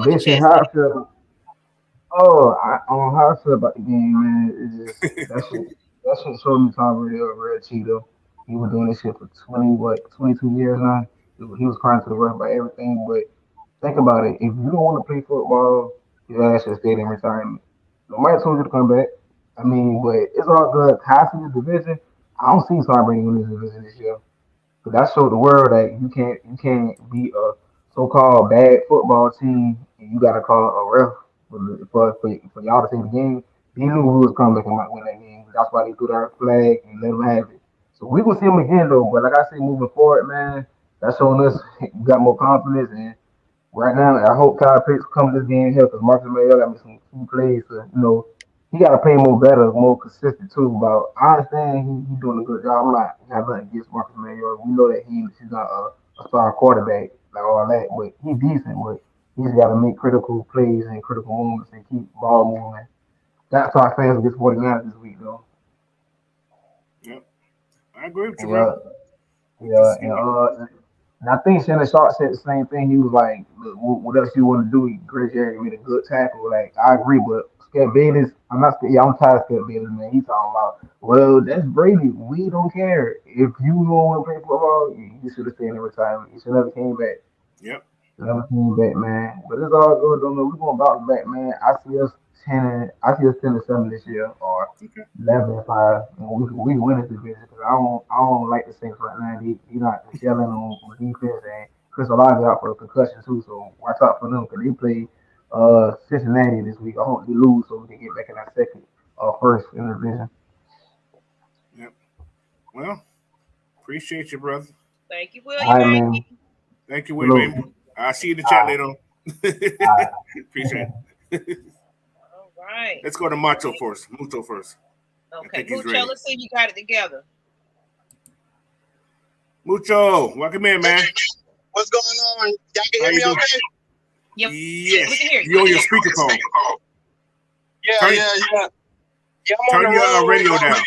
Basically, how I feel. How I feel about the game, man. It's just that shit showed me Tom Brady a real cheater. He was doing this shit for 22 years now. He was crying to the ref about everything. But think about it: if you don't want to play football, your ass should stay in retirement. Nobody told you to come back. I mean, but it's all good. How I see the division, I don't see Tom Brady winning this division this year. But that showed the world that you can't be a so-called bad football team and you gotta call a ref for y'all to take the game. He knew who was coming back and might win that game. That's why they threw that flag and let him have it. So we gonna see him again though. But like I said, moving forward, man, that's showing us we got more confidence. And right now, I hope Kyle Pitts come this game here because Marcus Mariota got me some key plays. So, he got to play more better, more consistent too. But I understand he's doing a good job. I'm not have nothing against Marcus Mariota. We know that he's not a star quarterback like all that, but he's decent. But he's got to make critical plays and critical moments and keep ball moving. That's our fans against 49ers this week, though. Yep, I agree with you, bro. Yeah, and I think Shannon Sharp said the same thing. He was like, "Look, what else you want to do?" Grace Jerry made a good tackle. Like, I agree, but Skip Bayless, I'm not. Yeah, I'm tired of Skip Bayless, man. He's talking about, well, that's Brady. We don't care. If you don't want to play football, you should have stayed in retirement. You should never came back. Yep. Never came back, man. But it's all good, though. We're going to bounce back, man. I see us I see us 10-7 this year, or 11-5. We win this division because I don't like the Saints right now. They not gelling on defense, and Chris Olave out for a concussion too. So watch out for them because they play Cincinnati this week. I hope they lose so we can get back in that second or first in the division. Yep. Well, appreciate you, brother. Thank you, All William. right, man. Thank you, William. I'll see you in the chat later on. All Appreciate it. All right. Let's go to Mucho first. Okay, Mucho, let's see if you got it together. Mucho, welcome in, man. What's going on? Y'all can hear me okay? Yep. Yes. We can hear you. You're on your speakerphone. Yeah. Turn your radio down.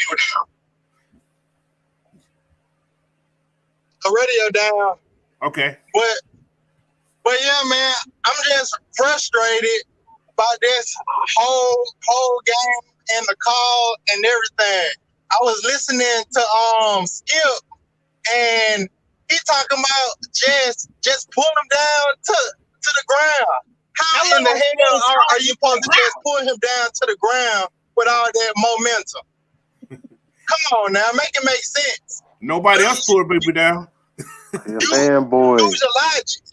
The radio down. Okay. But yeah, man, I'm just frustrated about this whole game and the call and everything. I was listening to Skip, and he talking about just pull him down to the ground. How in the hell are you supposed to just pull him down to the ground with all that momentum? Come on now, make it make sense. Nobody else pulled baby down. Fanboy. Use your logic.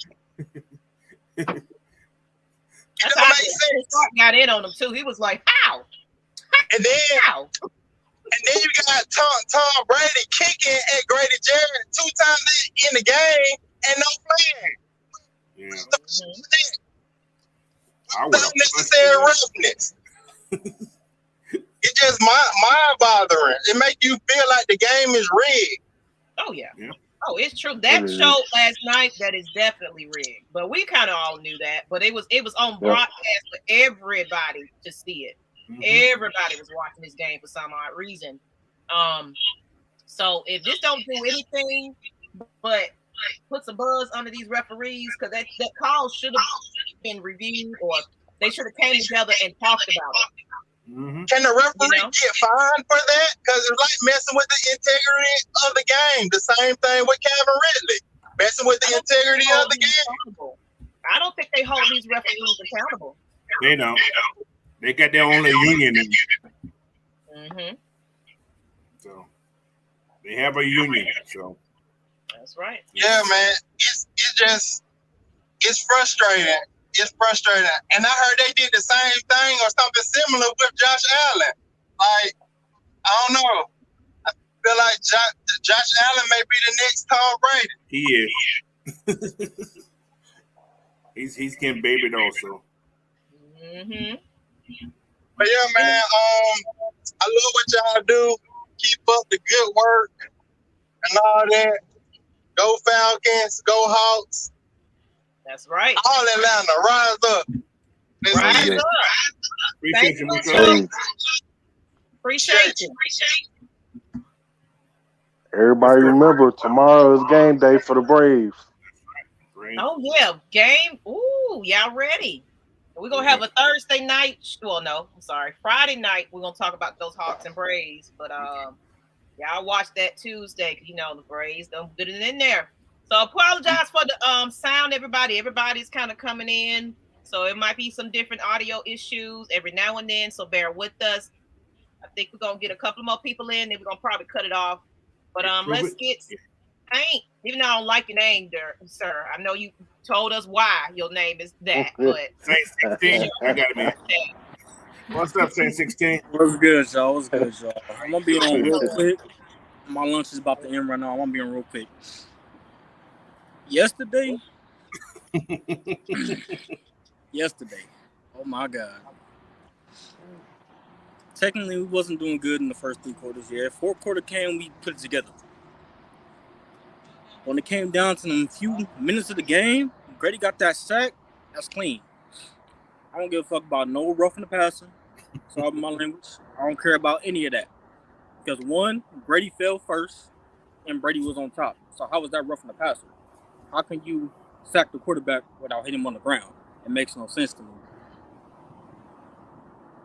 That's how Clark got in on him too. He was like, "How?" And then you got Tom Brady kicking at Grady Jarrett 2 times in the game and no flag. Yeah. Unnecessary roughness. It's just mind bothering. It make you feel like the game is rigged. Oh yeah. Oh, it's true. That showed last night that is definitely rigged. But we kind of all knew that. But it was on broadcast for everybody to see it. Everybody was watching this game for some odd reason. So if this don't do anything but put some buzz under these referees, because that call should have been reviewed, or they should have came together and talked about it. Can the referee get fined for that? Because it's like messing with the integrity of the game. The same thing with Calvin Ridley. Messing with the integrity of the game. I don't think they hold these referees accountable. They don't. They got their own union. So they have a union. So that's right. Yeah, man. It's frustrating. It's frustrating. And I heard they did the same thing or something similar with Josh Allen. Like, I don't know. I feel like Josh Allen may be the next Tom Brady. He is. He's getting babied also. But yeah, man, I love what y'all do. Keep up the good work and all that. Go Falcons, go Hawks. That's right. All Atlanta, rise up. Rise up. Appreciate you, Mucho. Appreciate you. Everybody remember, tomorrow is game day for the Braves. Oh, yeah. Game. Ooh, y'all ready? We're going to have a Thursday night. Well, no, I'm sorry. Friday night, we're going to talk about those Hawks and Braves. But y'all watch that Tuesday because, the Braves don't get it in there. So apologize for the sound, everybody. Everybody's kind of coming in. So it might be some different audio issues every now and then. So bear with us. I think we're going to get a couple more people in. Then we're going to probably cut it off. But let's get Saint. Even though I don't like your name there, sir. I know you told us why your name is that. But Saint 16, I got to be. What's up, Saint 16? What's good, y'all? I'm going to be on real quick. My lunch is about to end right now. I'm going to be on real quick. Yesterday, oh my God. Technically, we wasn't doing good in the first 3 quarters. Yeah, fourth quarter came, we put it together. When it came down to them few minutes of the game, Grady got that sack. That's clean. I don't give a fuck about no roughing the passer. Sorry my language. I don't care about any of that. Because one, Grady fell first, and Brady was on top. So how was that roughing the passer? How can you sack the quarterback without hitting him on the ground? It makes no sense to me.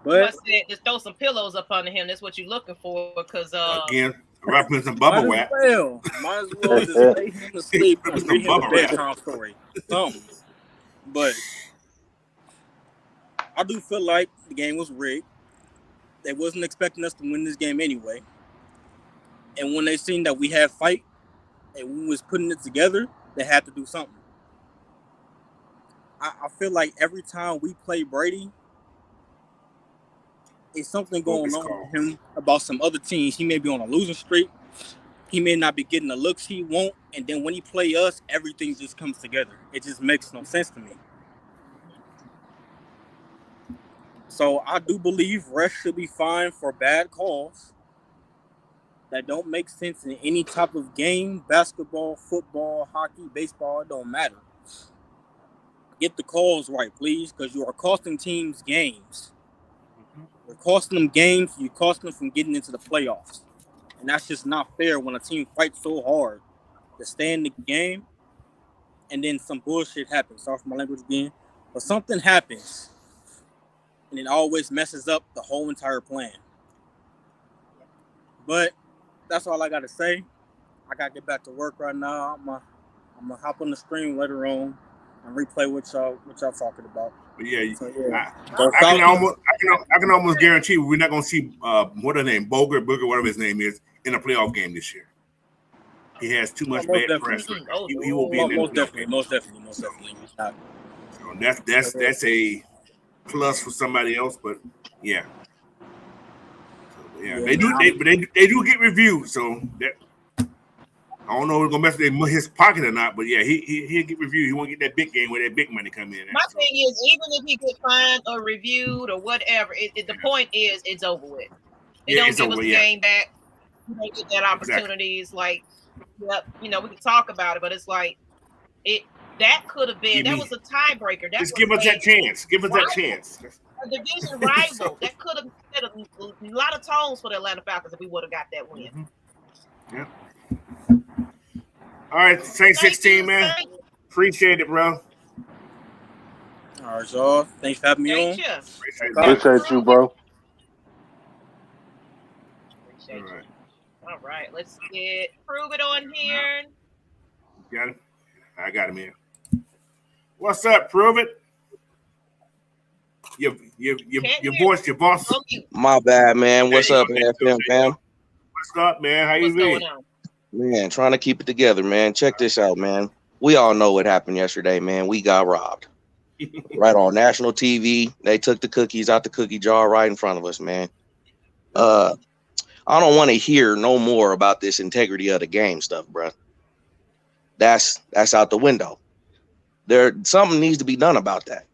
But just throw some pillows up under him. That's what you're looking for. Because again, wrapping some bubble wrap. Might as well just lay him to sleep and read him a bedtime story. Something. But I do feel like the game was rigged. They wasn't expecting us to win this game anyway. And when they seen that we had fight and we was putting it together, they had to do something. I feel like every time we play Brady, it's something going on with him about some other teams. He may be on a losing streak. He may not be getting the looks he want. And then when he play us, everything just comes together. It just makes no sense to me. So I do believe refs should be fined for bad calls that don't make sense in any type of game, basketball, football, hockey, baseball, it don't matter. Get the calls right, please, because you are costing teams games. You're costing them games, you're costing them from getting into the playoffs. And that's just not fair when a team fights so hard to stay in the game and then some bullshit happens. Sorry for my language again. But something happens and it always messes up the whole entire plan. But that's all I got to say. I got to get back to work right now. I'm gonna hop on the stream later on and replay what y'all talking about. But yeah, So, yeah. I can almost guarantee we're not going to see what her name, Booger, whatever his name is, in a playoff game this year. He has too much bad press. He won't be in most definitely. So that's a plus for somebody else, but yeah. So, yeah, they do get reviewed, so that. I don't know if it's gonna mess with his pocket or not, but yeah, he'll get reviewed. He won't get that big game where that big money come in. My thing is, even if he get fined or reviewed or whatever, the point is it's over with. They don't give us the game back. You don't get that opportunity. It's like, yep, we can talk about it, but it's like that could have been that was a tiebreaker. Just give us that chance. Give us that chance. A division rival that could have set a lot of tones for the Atlanta Falcons if we would have got that win. Mm-hmm. Yeah. All right, Saint 16, man. Appreciate it, bro. All right, y'all. Thanks for having me on. Appreciate you, bro. Appreciate you. All right, let's get Prove It on here. Got it? I got him here. What's up, Prove It? Your voice, your boss. My bad, man. What's up, FM fam? What's up, man? How you been? Man, trying to keep it together, man. Check this out, man. We all know what happened yesterday, man. We got robbed. Right on national TV. They took the cookies out the cookie jar right in front of us, man. I don't want to hear no more about this integrity of the game stuff, bro. That's out the window. Something needs to be done about that.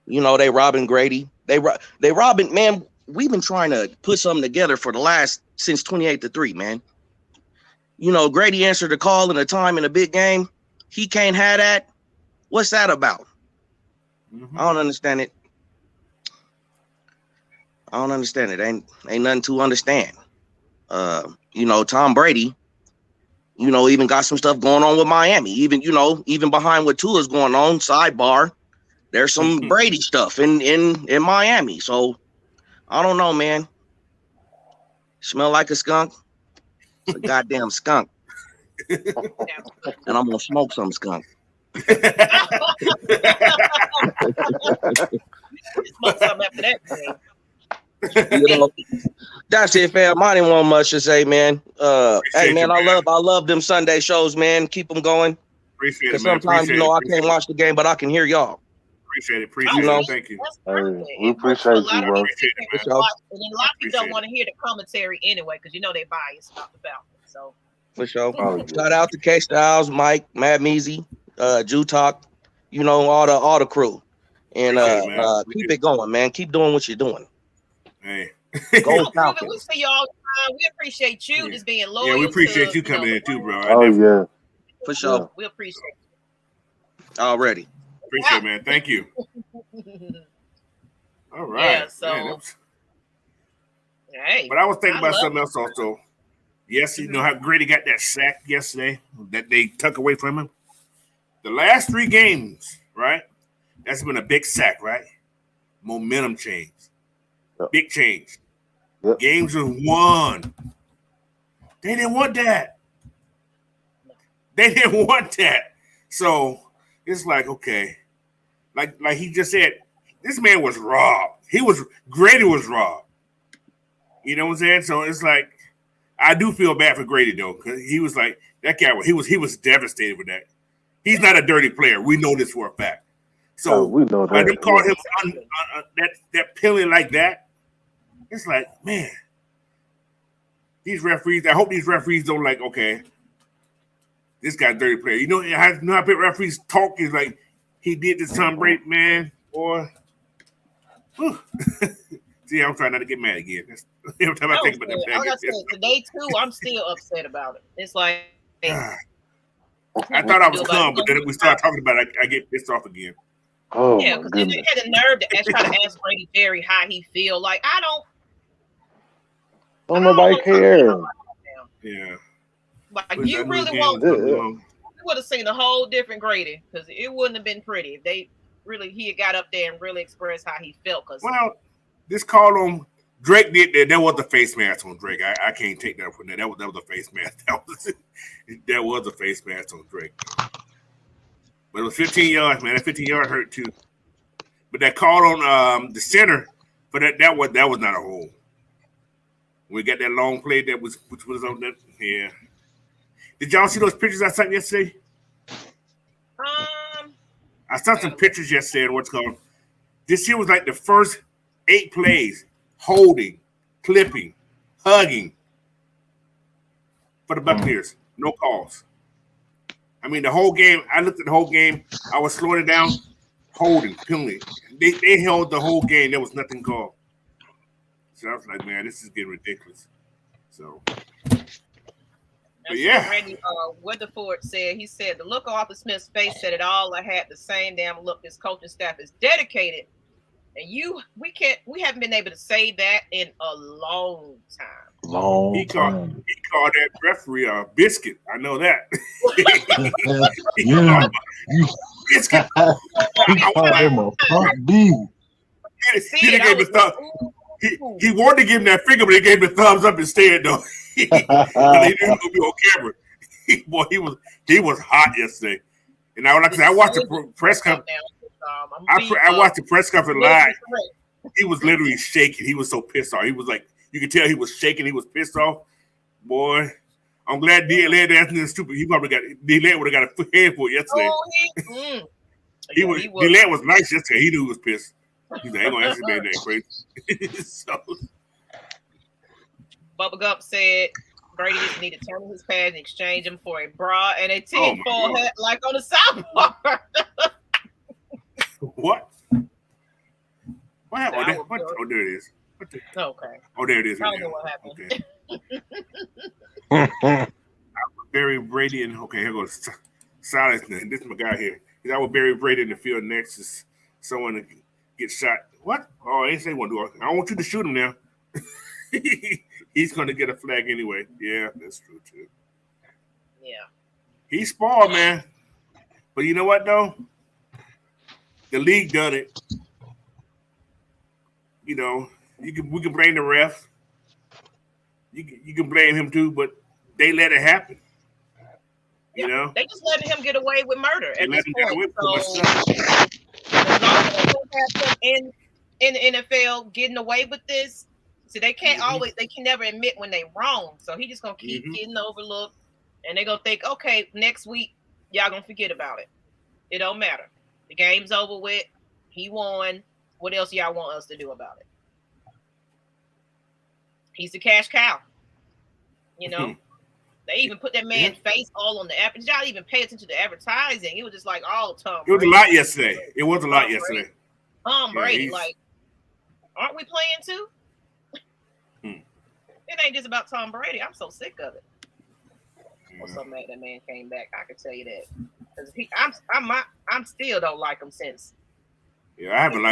They robbing Grady. They robbing, man. We've been trying to put something together since 28-3, man. Grady answered the call in a time in a big game. He can't have that. What's that about? Mm-hmm. I don't understand it. Ain't nothing to understand. Tom Brady, even got some stuff going on with Miami. Even behind what Tua's going on, sidebar, there's some Brady stuff in Miami. So I don't know, man. Smell like a skunk? It's a goddamn skunk. And I'm gonna smoke some skunk. Smoke something after that, that's it, fam. I didn't want much to say, man. Hey, man, I love them Sunday shows, man. Keep them going. Appreciate it, man. Sometimes, I can't watch the game, but I can hear y'all. Appreciate it. Thank you. We appreciate you, bro. And a lot of people don't want to hear the commentary anyway because they biased about the Falcons. So for sure. Shout out to K Styles, Mike, Mad Measy, Jew Talk, all the crew. And keep it going, man. Keep doing what you're doing. Hey. Go Falcons. We see you all the time. We appreciate you just being loyal. Yeah, we appreciate you coming in too, bro. Yeah. For sure. Yeah. We appreciate you. Already. Appreciate it, man. Thank you. All right. Yeah, so man, but I was thinking about something else also. Yes, you know how Grady got that sack yesterday that they took away from him? The last 3 games, right? That's been a big sack, right? Momentum change. Yep. Big change. Yep. Games are won. They didn't want that. So it's like, okay, like he just said, this man was robbed. Grady was robbed. You know what I'm saying? So it's like I do feel bad for Grady though, because he was like that guy. He was devastated with that. He's not a dirty player. We know this for a fact. So we know that. Them call him that penalty like that. It's like, man, these referees. I hope these referees don't like. Okay, this guy's a dirty player. You know how referees talk is like he did this Tom Brady, man, or. See, I'm trying not to get mad again. Every time I think about that, like I said, today too, I'm still upset about it. It's like I thought I was calm, but then we start talking about it, I get pissed off again. Oh yeah, because then they had the nerve to try to ask Brady Jerry how he feel. Like I don't nobody care. Yeah. Like you really want we would have seen a whole different Grady because it wouldn't have been pretty if they really he had got up there and really expressed how he felt. Well, this call on Drake did that. That was the face mask on Drake. I can't take that from that. That was a face mask. That was a face mask on Drake. But it was 15 yards, man. That 15 yard hurt too. But that call on the center, but that was not a hole. We got that long play which was on that. Yeah. Did y'all see those pictures I sent yesterday? I saw some pictures yesterday of what's called. This year was like the first 8 plays, holding, clipping, hugging for the Buccaneers. No calls. I mean, the whole game, I looked at the whole game. I was slowing it down, holding, penalty. They held the whole game. There was nothing called. So I was like, man, this is getting ridiculous. So, but yeah. Randy Weatherford said, he said, the look on Arthur Smith's face said it all. I had the same damn look. This coaching staff is dedicated. And we haven't been able to say that in a long time. He called that referee a biscuit. I know that. Biscuit. He called him a punk dude. He wanted to give him that finger, but he gave him the thumbs up instead, though. He didn't want to be on camera. He was hot yesterday. And like I said, I watched the press conference. I watched the press conference live. He was literally shaking. He was so pissed off. He was like, you could tell he was shaking. He was pissed off. Boy, I'm glad D-Led asking stupid. He probably got D-Led would have got a head for it yesterday. D-Led was nice yesterday. He knew he was pissed. He's like, I ain't gonna ask him that crazy. So Bubba Gump said Brady just need to turn his pads and exchange him for a bra and a tinfoil hat like on the soundbar. What? What happened? Oh, there it is. Okay. Oh, there it is. I don't know what happened. Okay. Barry Brady and here goes Silas. This is my guy here. I will bury Brady in the field next to someone to get shot. What? Oh, I ain't say one. I don't want you to shoot him now. He's going to get a flag anyway. Yeah, that's true too. Yeah. He's spoiled, man. But you know what though? The league done it. You know, we can blame the ref. You can blame him too, but they let it happen. You know, they just letting him get away with murder at this point. So, in the NFL getting away with this, so they can't they can never admit when they wrong. So he just gonna keep getting overlooked, and they gonna think, okay, next week y'all gonna forget about it. It don't matter. The game's over with. He won. What else y'all want us to do about it? He's the cash cow. You know. They even put that man's face all on the app. Did y'all even pay attention to advertising? It was just like all Tom Brady. It was a lot yesterday. It was a lot yesterday. Tom Brady, like, aren't we playing too? It ain't just about Tom Brady. I'm so sick of it. I'm so mad that man came back. I can tell you that. Because I'm still don't like him since. Yeah, I haven't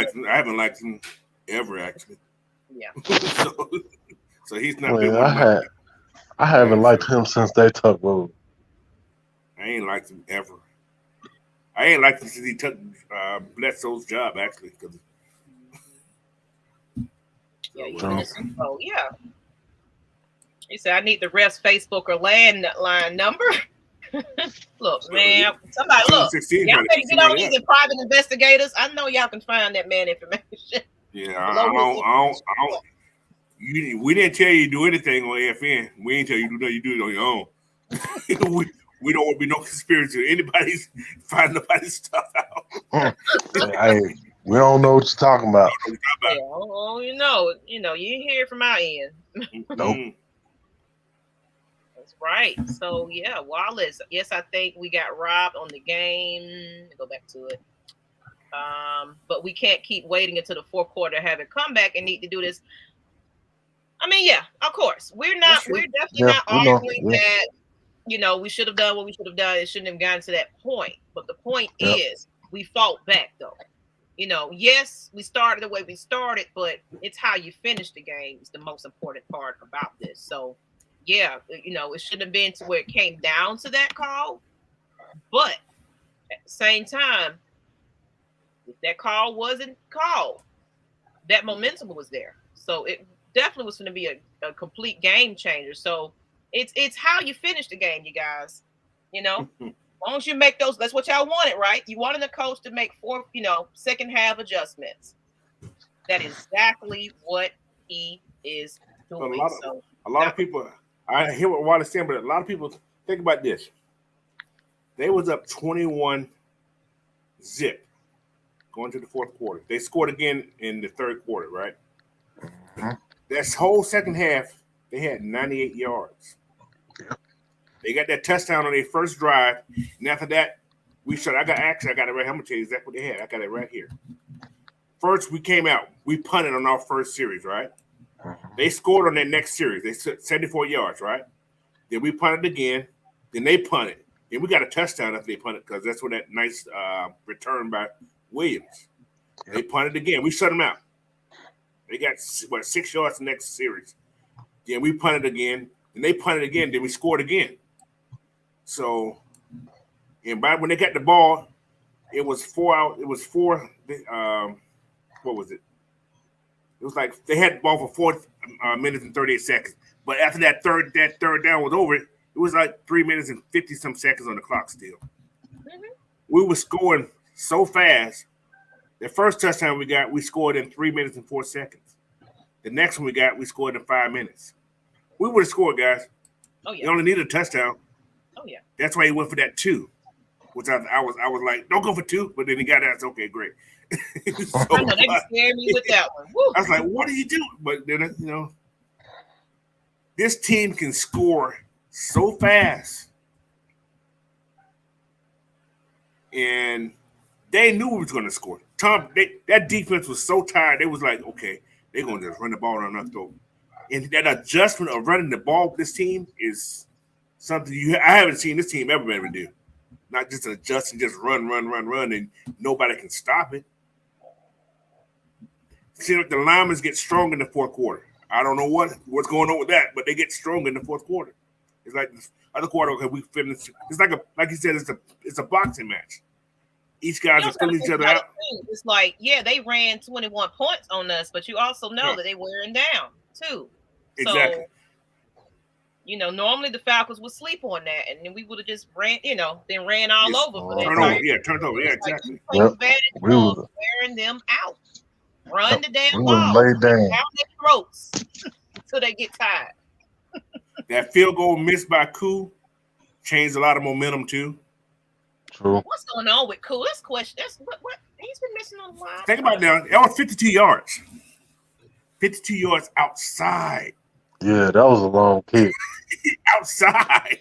liked him ever actually. Yeah. so he's not been I haven't liked him since they took over. I ain't liked him ever. I ain't liked him since he took Bledsoe's job, actually. Yeah. He said, I need the ref's Facebook or landline number. Look, man, somebody look. 16 Y'all trying to better keep get on somebody these up. private investigators. I know y'all can find that man information. Yeah, I don't. We didn't tell you to do anything on AFN. We didn't tell you to do nothing. You do it on your own. we don't want to be no conspiracy. Anybody's find nobody's stuff out. Hey, we don't know what you're talking about. Yeah, oh, you know, you didn't hear it from our end. Nope. That's right. So yeah, Wallace. Yes, I think we got robbed on the game. Let me go back to it. But we can't keep waiting until the fourth quarter to have it come back and need to do this. I mean, yeah, of course. We're definitely not arguing that, we should have done what we should have done. It shouldn't have gotten to that point. But the point is we fought back though. Yes, we started the way we started, but it's how you finish the game is the most important part about this. So yeah, it shouldn't have been to where it came down to that call. But at the same time, if that call wasn't called, that momentum was there. So it definitely was going to be a complete game changer. So it's how you finish the game, you guys. As long as you make those, that's what y'all wanted, right? You wanted the coach to make second half adjustments. That is exactly what he is doing. A lot of people, I hear what Wallace saying, but a lot of people think about this. They was up 21-0 going to the fourth quarter. They scored again in the third quarter, right? Mm-hmm. That whole second half, they had 98 yards. They got that touchdown on their first drive, and after that, I got it right. I'm gonna tell you exactly what they had. I got it right here. First, we came out. We punted on our first series, right? They scored on that next series. They took 74 yards, right? Then we punted again. Then they punted. Then we got a touchdown after they punted because that's what that nice return by Williams. They punted again. We shut them out. They got 6 yards the next series. Then we punted again. Then they punted again. Then we scored again. So, and when they got the ball, it was 4 out. It was 4. What was it? It was like they had the ball for 4 minutes and 38 seconds. But after that third down was over, it was like 3 minutes and 50-some seconds on the clock still. Mm-hmm. We were scoring so fast. The first touchdown we scored in 3 minutes and 4 seconds. The next one we scored in 5 minutes. We would have scored, guys. Oh yeah. You only need a touchdown. Oh yeah. That's why he went for that 2, which I was like, don't go for 2, but then he got that. Okay, great. So, I know they scared me with that one. Woo. I was like, what are you doing? But then this team can score so fast, and they knew we was going to score. That defense was so tired. They was like, okay, they're going to just run the ball on our throat. And that adjustment of running the ball with this team is something I haven't seen this team ever do. Not just adjust and just run, and nobody can stop it. See, the linemen get strong in the fourth quarter. I don't know what's going on with that, but they get strong in the fourth quarter. It's like the other quarter, okay, we finish. It's like you said, it's a boxing match. Each guys are filling each other out. It's like, yeah, they ran 21 points on us, but you also know that they wearing down too. Exactly. So, normally the Falcons would sleep on that, and then we would have just ran, then ran all over. But turned over. Yeah, exactly. Wearing them out. Run the damn ball. Lay down their throats until they get tired. That field goal missed by Koo changed a lot of momentum too. True. What's going on with Koo? That's question. That's what he's been missing on the line. Think about it now. That was 52 yards. 52 yards outside. Yeah, that was a long kick. Outside.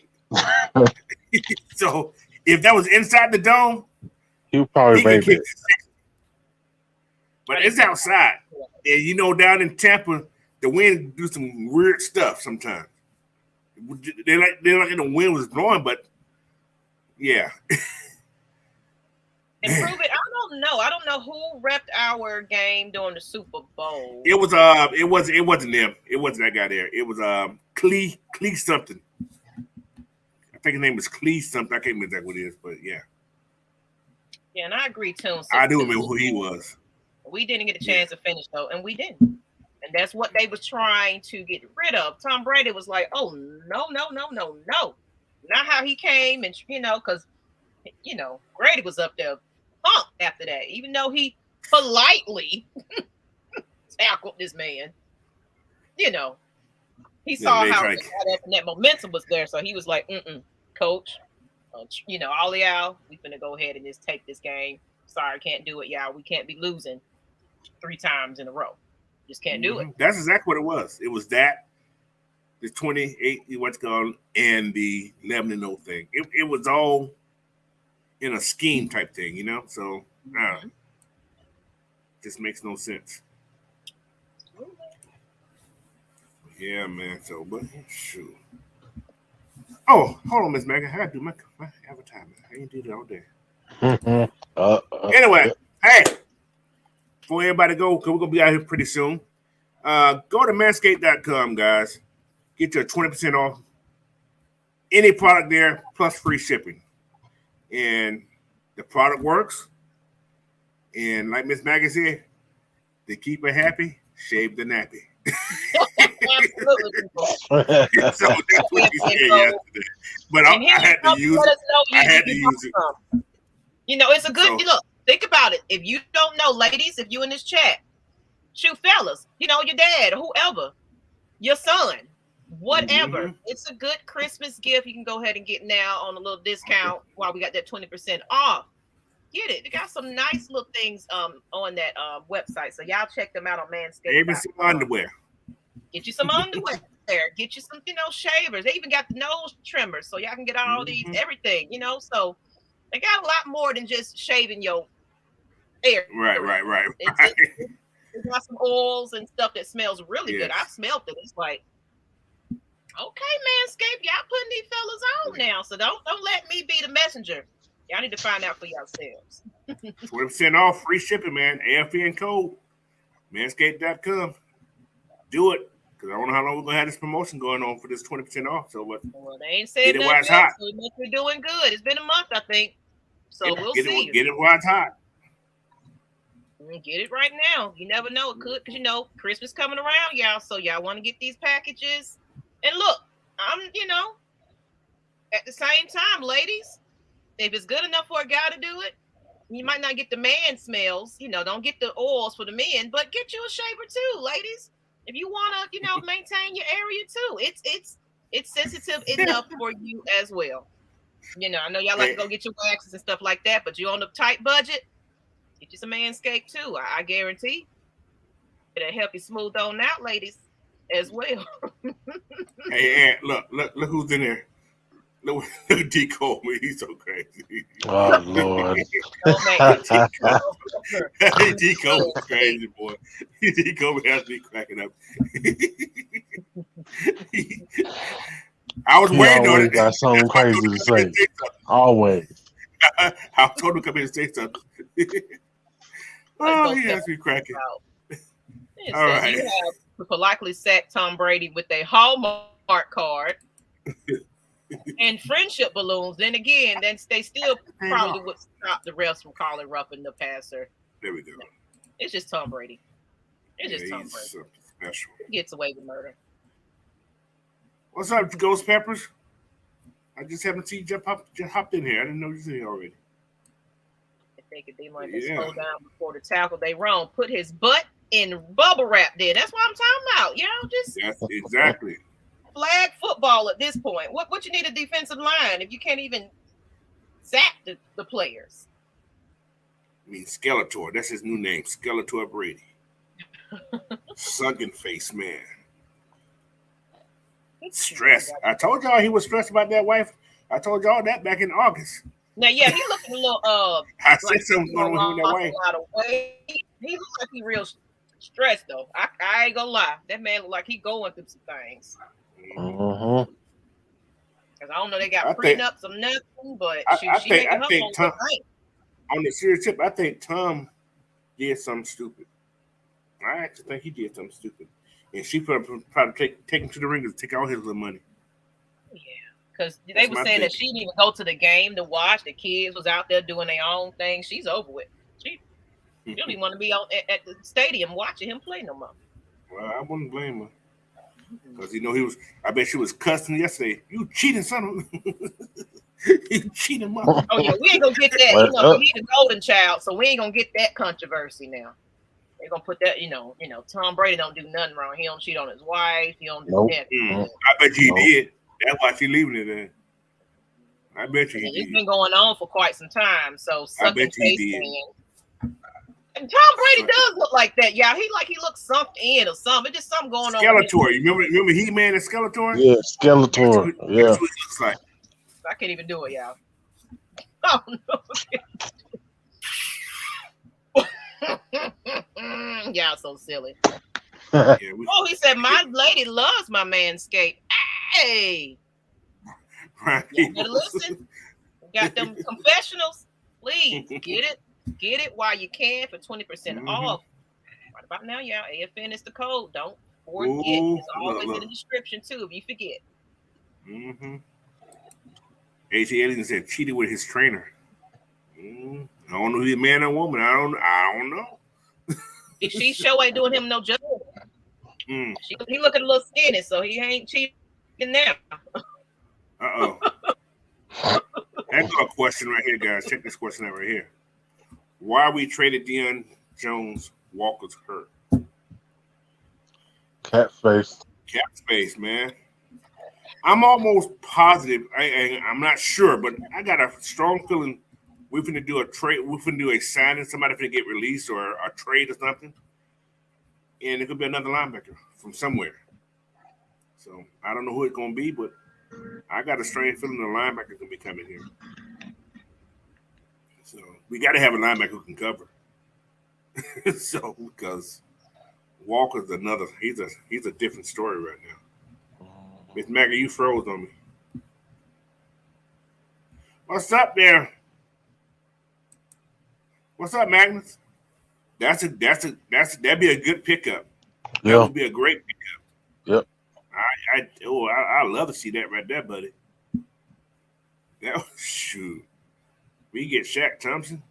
So if that was inside the dome, he probably made it. But it's outside. And down in Tampa, the wind do some weird stuff sometimes. They're like the wind was blowing, but yeah. And prove it. I don't know who repped our game during the Super Bowl. It wasn't them. It wasn't that guy there. It was Clee something. I think his name was Clee something. I can't remember exactly what it is, but yeah. Yeah, and I agree too. I do remember who he was. We didn't get a chance to finish though, and we didn't. And that's what they was trying to get rid of. Tom Brady was like, "Oh no! Not how he came and, because, Grady was up there pumped after that, even though he politely tackled this man. He saw how that momentum was there. So he was like, coach, all y'all, we finna go ahead and just take this game. Sorry, can't do it, y'all. We can't be losing 3 times in a row. Just can't do it. That's exactly what it was. It was that, the 28, what's called, and the 11-0 thing. It was all in a scheme type thing, So, just makes no sense. Yeah, man. So, but shoot. Oh, hold on, Miss Megan. I gotta do my advertisement. I ain't do that all day. Anyway, hey, before everybody go, because we're gonna be out here pretty soon. Go to manscaped.com, guys. Get your 20% off any product there, plus free shipping. And the product works. And like Miss Maggie said, to keep her happy, shave the nappy. Absolutely. So that's what you said yesterday. But I had to use it. It's a good look. Think about it. If you don't know, ladies, if you in this chat, shoot, fellas, your dad or whoever, your son, whatever. It's a good Christmas gift. You can go ahead and get now on a little discount while we got that 20% off. Get it. They got some nice little things on that website. So y'all check them out on Manscaped. Even some underwear. Get you some underwear there. Get you some, shavers. They even got the nose trimmers. So y'all can get all these, everything, So they got a lot more than just shaving your hair. Right. They got some oils and stuff that smells really good. I've smelled it. It's like, okay, Manscaped, y'all putting these fellas on now. So don't let me be the messenger. Y'all need to find out for yourselves. 20% off, free shipping, man. AFN code, manscaped.com. Do it, because I don't know how long we're going to have this promotion going on for this 20% off. So, they ain't said nothing yet, hot. So it must be doing good. It's been a month, I think. So we'll see. Get it while it's hot. Get it right now. You never know. It could, because, Christmas coming around, y'all. So y'all want to get these packages. And look, I'm, at the same time, ladies, if it's good enough for a guy to do it, you might not get the man smells, don't get the oils for the men, but get you a shaver too, ladies. If you want to, maintain your area too, it's sensitive enough for you as well. I know y'all like to go get your waxes and stuff like that, but you're on a tight budget, get you some Manscaped too. I guarantee it'll help you smooth on out, ladies, as well. Hey, Aunt, look who's in there. Look at D. Coleman. He's so crazy. Oh, Lord. D. Coleman's crazy, boy. D. Coleman has me cracking up. I was waiting on it. Got something crazy to say. Always. I told him to come in and say something. Oh, he has me cracking. All right. You have to likely sack Tom Brady with a Hallmark card. And friendship balloons. Then again, they still probably would stop the refs from calling roughing the passer. There we go. It's just Tom Brady. It's just Tom Brady. Special. He gets away with murder. What's up, Ghost Peppers? I just haven't seen you hopped in here. I didn't know you was in here already. If they could be like they slow down before the tackle, they wrong. Put his butt in bubble wrap there. That's what I'm talking about. Just exactly. Flag football at this point. What you need a defensive line if you can't even zap the players? I mean, Skeletor. That's his new name, Skeletor Brady. Sunken face man. Stressed. I told y'all he was stressed about that wife. I told y'all that back in August. Now, he looking a little I said something going on with that wife. He looks like he real stressed though. I ain't gonna lie. That man look like he going through some things. Mm-hmm. Because I don't know, they got prenups or nothing, but I think Tom, on the serious tip, I think Tom did something stupid. I actually think he did something stupid. And she probably take him to the ring to take all his little money. Yeah. Because they were saying that she didn't even go to the game to watch. The kids was out there doing their own thing. She's over with. She don't even want to be at the stadium watching him play no more. Well, I wouldn't blame her. Because he was. I bet she was cussing yesterday. You cheating, son of you cheating, mother. Oh yeah, we ain't gonna get that. He's the golden child, so we ain't gonna get that controversy now. They're gonna put that. Tom Brady don't do nothing wrong. He don't cheat on his wife. He don't do that. I bet you he did. That's why she leaving it in. I bet you he did. It's been going on for quite some time. So I bet you he did. And Tom Brady does look like that, y'all. He looks sunk in or something. It's just something going on. Skeletor. You remember He-Man and Skeletor? Yeah, Skeletor. That's what he looks like. I can't even do it, y'all. Oh no. Y'all so silly. He said my lady loves my manscape. Hey. Right. You better listen. Got them confessionals. Please get it while you can for 20% off. Right about now, y'all. AFN is the code. Don't forget. It's always in the description too if you forget. AT said cheated with his trainer. I don't know if he's a man or woman. I don't know. She sure ain't doing him no justice. He looking a little skinny, so he ain't cheating now. That's a question right here, guys. Check this question out right here. Why we traded Deion Jones? Walker's hurt. Cat face, man. I'm almost positive. I'm not sure, but I got a strong feeling we're finna do a trade. We're finna do a signing. Somebody finna get released or a trade or something, and it could be another linebacker from somewhere. So I don't know who it's gonna be, but I got a strange feeling the linebacker gonna be coming here. So we got to have a linebacker who can cover. So because Walker's another, he's a different story right now. Miss Maggie, you froze on me. What's up there? What's up, Magnus? That'd be a good pickup. That would be a great pickup. Yep. I love to see that right there, buddy. Shoot. We get Shaq Thompson.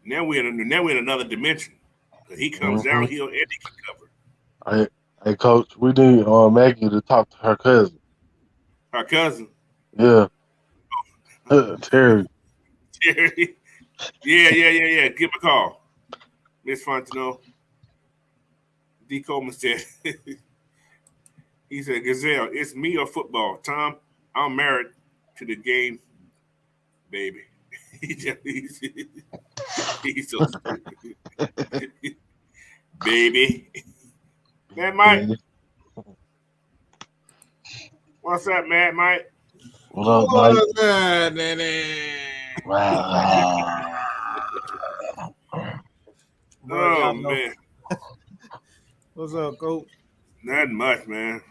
Now we're in another dimension. He comes down, he can cover. Hey, Coach, we need Maggie to talk to her cousin. Her cousin? Yeah. Terry. Terry. Yeah. Give him a call. Miss Fontenot. D. Coleman said, he said, Gazelle, it's me or football. Tom, I'm married to the game, baby. He's so stupid. Baby. Man, Mike. What's up, man, Mike? What up, Mike? What's up, Oh, man. What's up, Coach? Not much, man.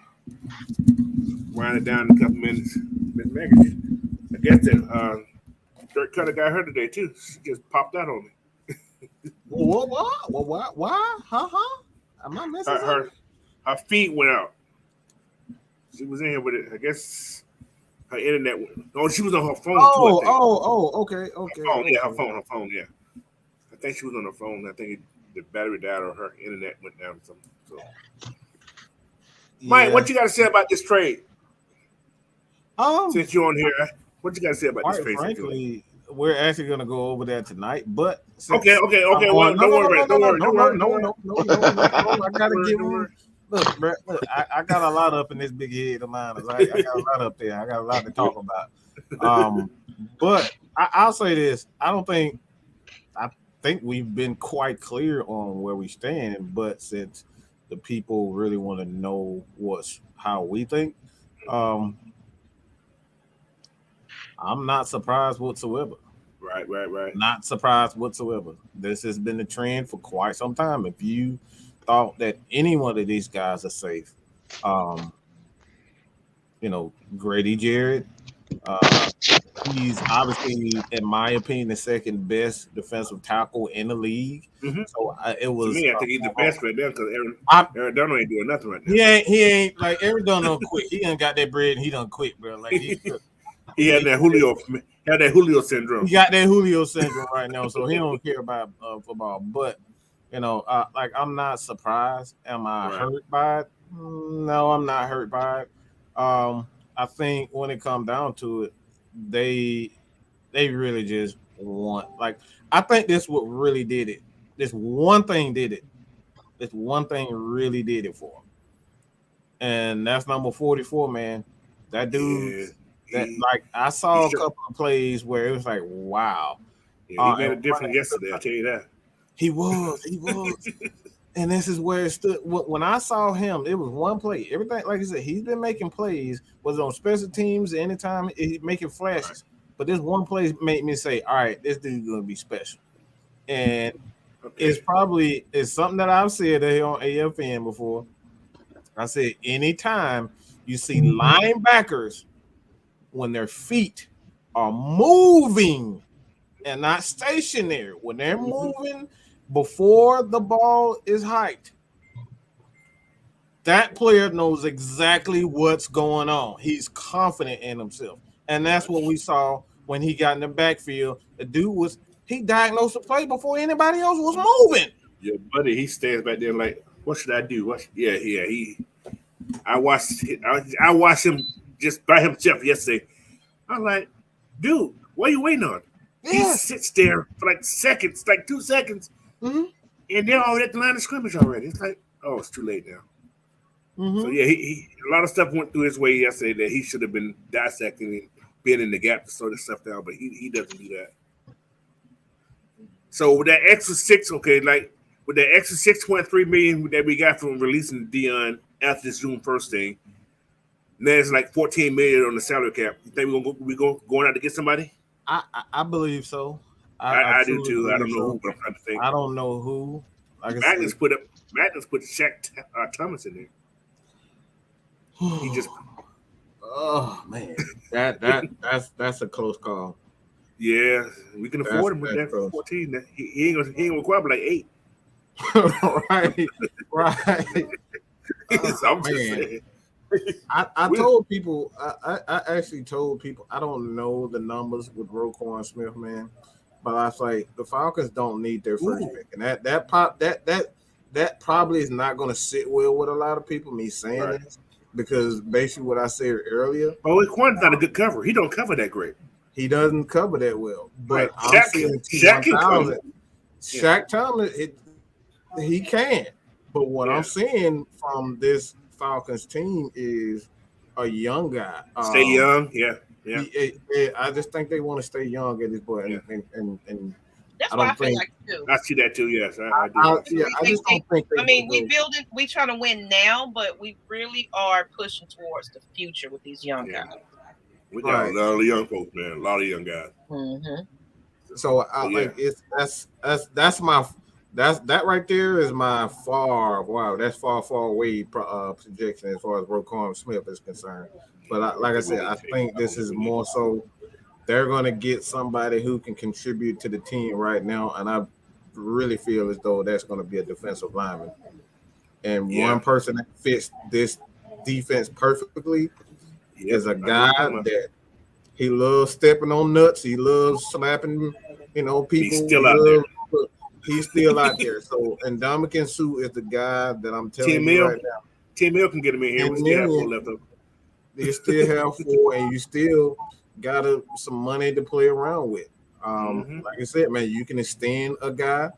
Wind it down in a couple minutes. Miss Megan, I guess that Dirk Cutter got her today, too. She just popped out on me. What? Why? Huh? Am I missing something? Her feet went out. She was in here with it. I guess her internet went. Oh, she was on her phone, too, Okay. Her phone, yeah. I think she was on her phone. I think the battery died or her internet went down or something. So. Yeah. Mike, what you got to say about this trade? Since you're on here, what you got to say about this trade? Frankly, we're actually going to go over that tonight. But okay. Well, don't worry. No. I got to give him. Look, bro, I got a lot up in this big head of mine. I got a lot up there. I got a lot to talk about. But I'll say this: I think we've been quite clear on where we stand. But since the people really want to know how we think, I'm not surprised whatsoever. Right. Not surprised whatsoever. This has been the trend for quite some time. If you thought that any one of these guys are safe, Grady Jarrett, he's obviously, in my opinion, the second best defensive tackle in the league. Mm-hmm. So it was. To me, I think he's the best right now because Aaron Donald ain't doing nothing right now. He ain't like Aaron Donald quit. He done got that bread and he done quit, bro. Like he had that Julio syndrome. He got that Julio syndrome right now, so he don't care about football. But I'm not surprised. Am I hurt by it? No, I'm not hurt by it. I think when it comes down to it, they really just want like I think this what really did it. This one thing did it. This one thing really did it for him. And that's number 44, man. That dude Yeah, that he like I he saw a shook. couple of plays where it was like, wow. Yeah, he made And a difference yesterday. I'll tell you that. he was. And this is where it stood. When I saw him, it was one play. Everything, like I said, he's been making plays, was on special teams anytime he's making flashes. But this one play made me say, all right, this dude's gonna be special. And it's probably it's something that I've said here on AFN before. I said anytime you see linebackers when their feet are moving and not stationary, when they're moving before the ball is hiked, that player knows exactly what's going on. He's confident in himself. And that's what we saw when he got in the backfield. The dude he diagnosed the play before anybody else was moving. Yeah, buddy, he stands back there like, what should I do? I watched him just by himself yesterday. I'm like, dude, what are you waiting on? Yeah. He sits there for like seconds, like 2 seconds, and they're already at the line of scrimmage already. It's like, oh, it's too late now. So yeah, he a lot of stuff went through his way yesterday that he should have been dissecting and being in the gap to sort of stuff down, but he doesn't do that. So with that extra 6, okay, like with that extra 6.3 million that we got from releasing Dion after this June 1st thing, there's like 14 million on the salary cap. You think we going out to get somebody? I believe so. I do too. I don't know who, but I'm trying to think. I don't know who. Like Magnus put Shaq Thomas in there. He just. Oh man, that's a close call. Yeah, we can afford him with that 14. He ain't gonna require like 8. right. I'm just saying. I told people, I actually told people, I don't know the numbers with Roquan Smith, man, but I was like, the Falcons don't need their first pick, and that probably is not going to sit well with a lot of people. Me saying this because basically what I said earlier. Oh, Roquan's not a good cover. He don't cover that great. He doesn't cover that well, but I'm seeing Shaq Thomas, he can. But what I'm seeing from this Falcons team is a young guy. Stay young, yeah. I just think they want to stay young at this point, and that's I what don't I feel think, like too. I see that too. Yes, I do. I just don't think. We trying to win now, but we really are pushing towards the future with these young guys. We got a lot of young folks, man. A lot of young guys. So that right there is my that's far away projection as far as Roquan Smith is concerned. But like I said, I think this is more so they're going to get somebody who can contribute to the team right now, and I really feel as though that's going to be a defensive lineman. And one person that fits this defense perfectly is a guy that he loves stepping on nuts. He loves slapping, people. He's still out there. He's still out there. So, and Ndamukong Suh is the guy that I'm telling you right now. 10 mil can get him in here. We still have 4 left over. You still have 4, and you still got some money to play around with. Like I said, man, you can extend a guy.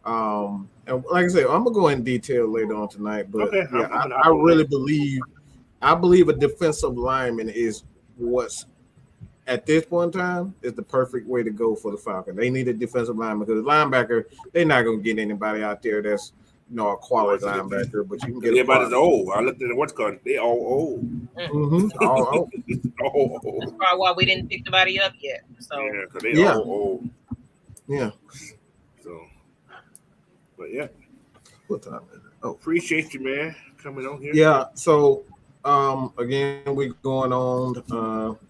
And like I said, I'm gonna go in detail later on tonight. But I really believe a defensive lineman is what's at this point in time is the perfect way to go for the Falcons. They need a defensive lineman because the linebacker, they're not gonna get anybody out there that's a quality linebacker, but you can get everybody's old. I looked at what's called. They all old. All old. That's probably why we didn't pick anybody up yet. So because they all old. Yeah. So, but yeah. What time is it? Oh, appreciate you, man, coming on here. Yeah. So, again, we're going on.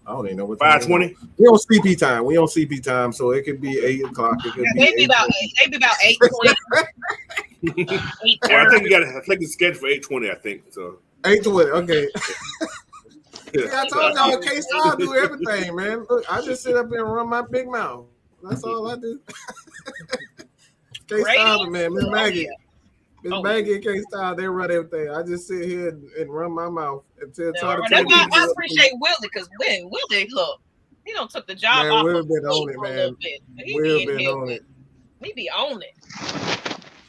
I don't even know what 5:20. We on CP time. We on CP time, so it could be 8 o'clock. It could be about 8:20. I think it's scheduled for 8:20. I think so. 8:20. Okay. I told y'all K-Star do everything, man. Look, I just sit up here and run my big mouth. That's all I do. K-Star, man. Miss Maggie. Miss Oh, Maggie can't style. They run everything. I just sit here and run my mouth until no, try to that's tell why people I what to do. appreciate Willie, because Willie, look, he don't took the job Man, off Will of been me on it, for a man. little bit. He Will be in been here on with, it. he be on it.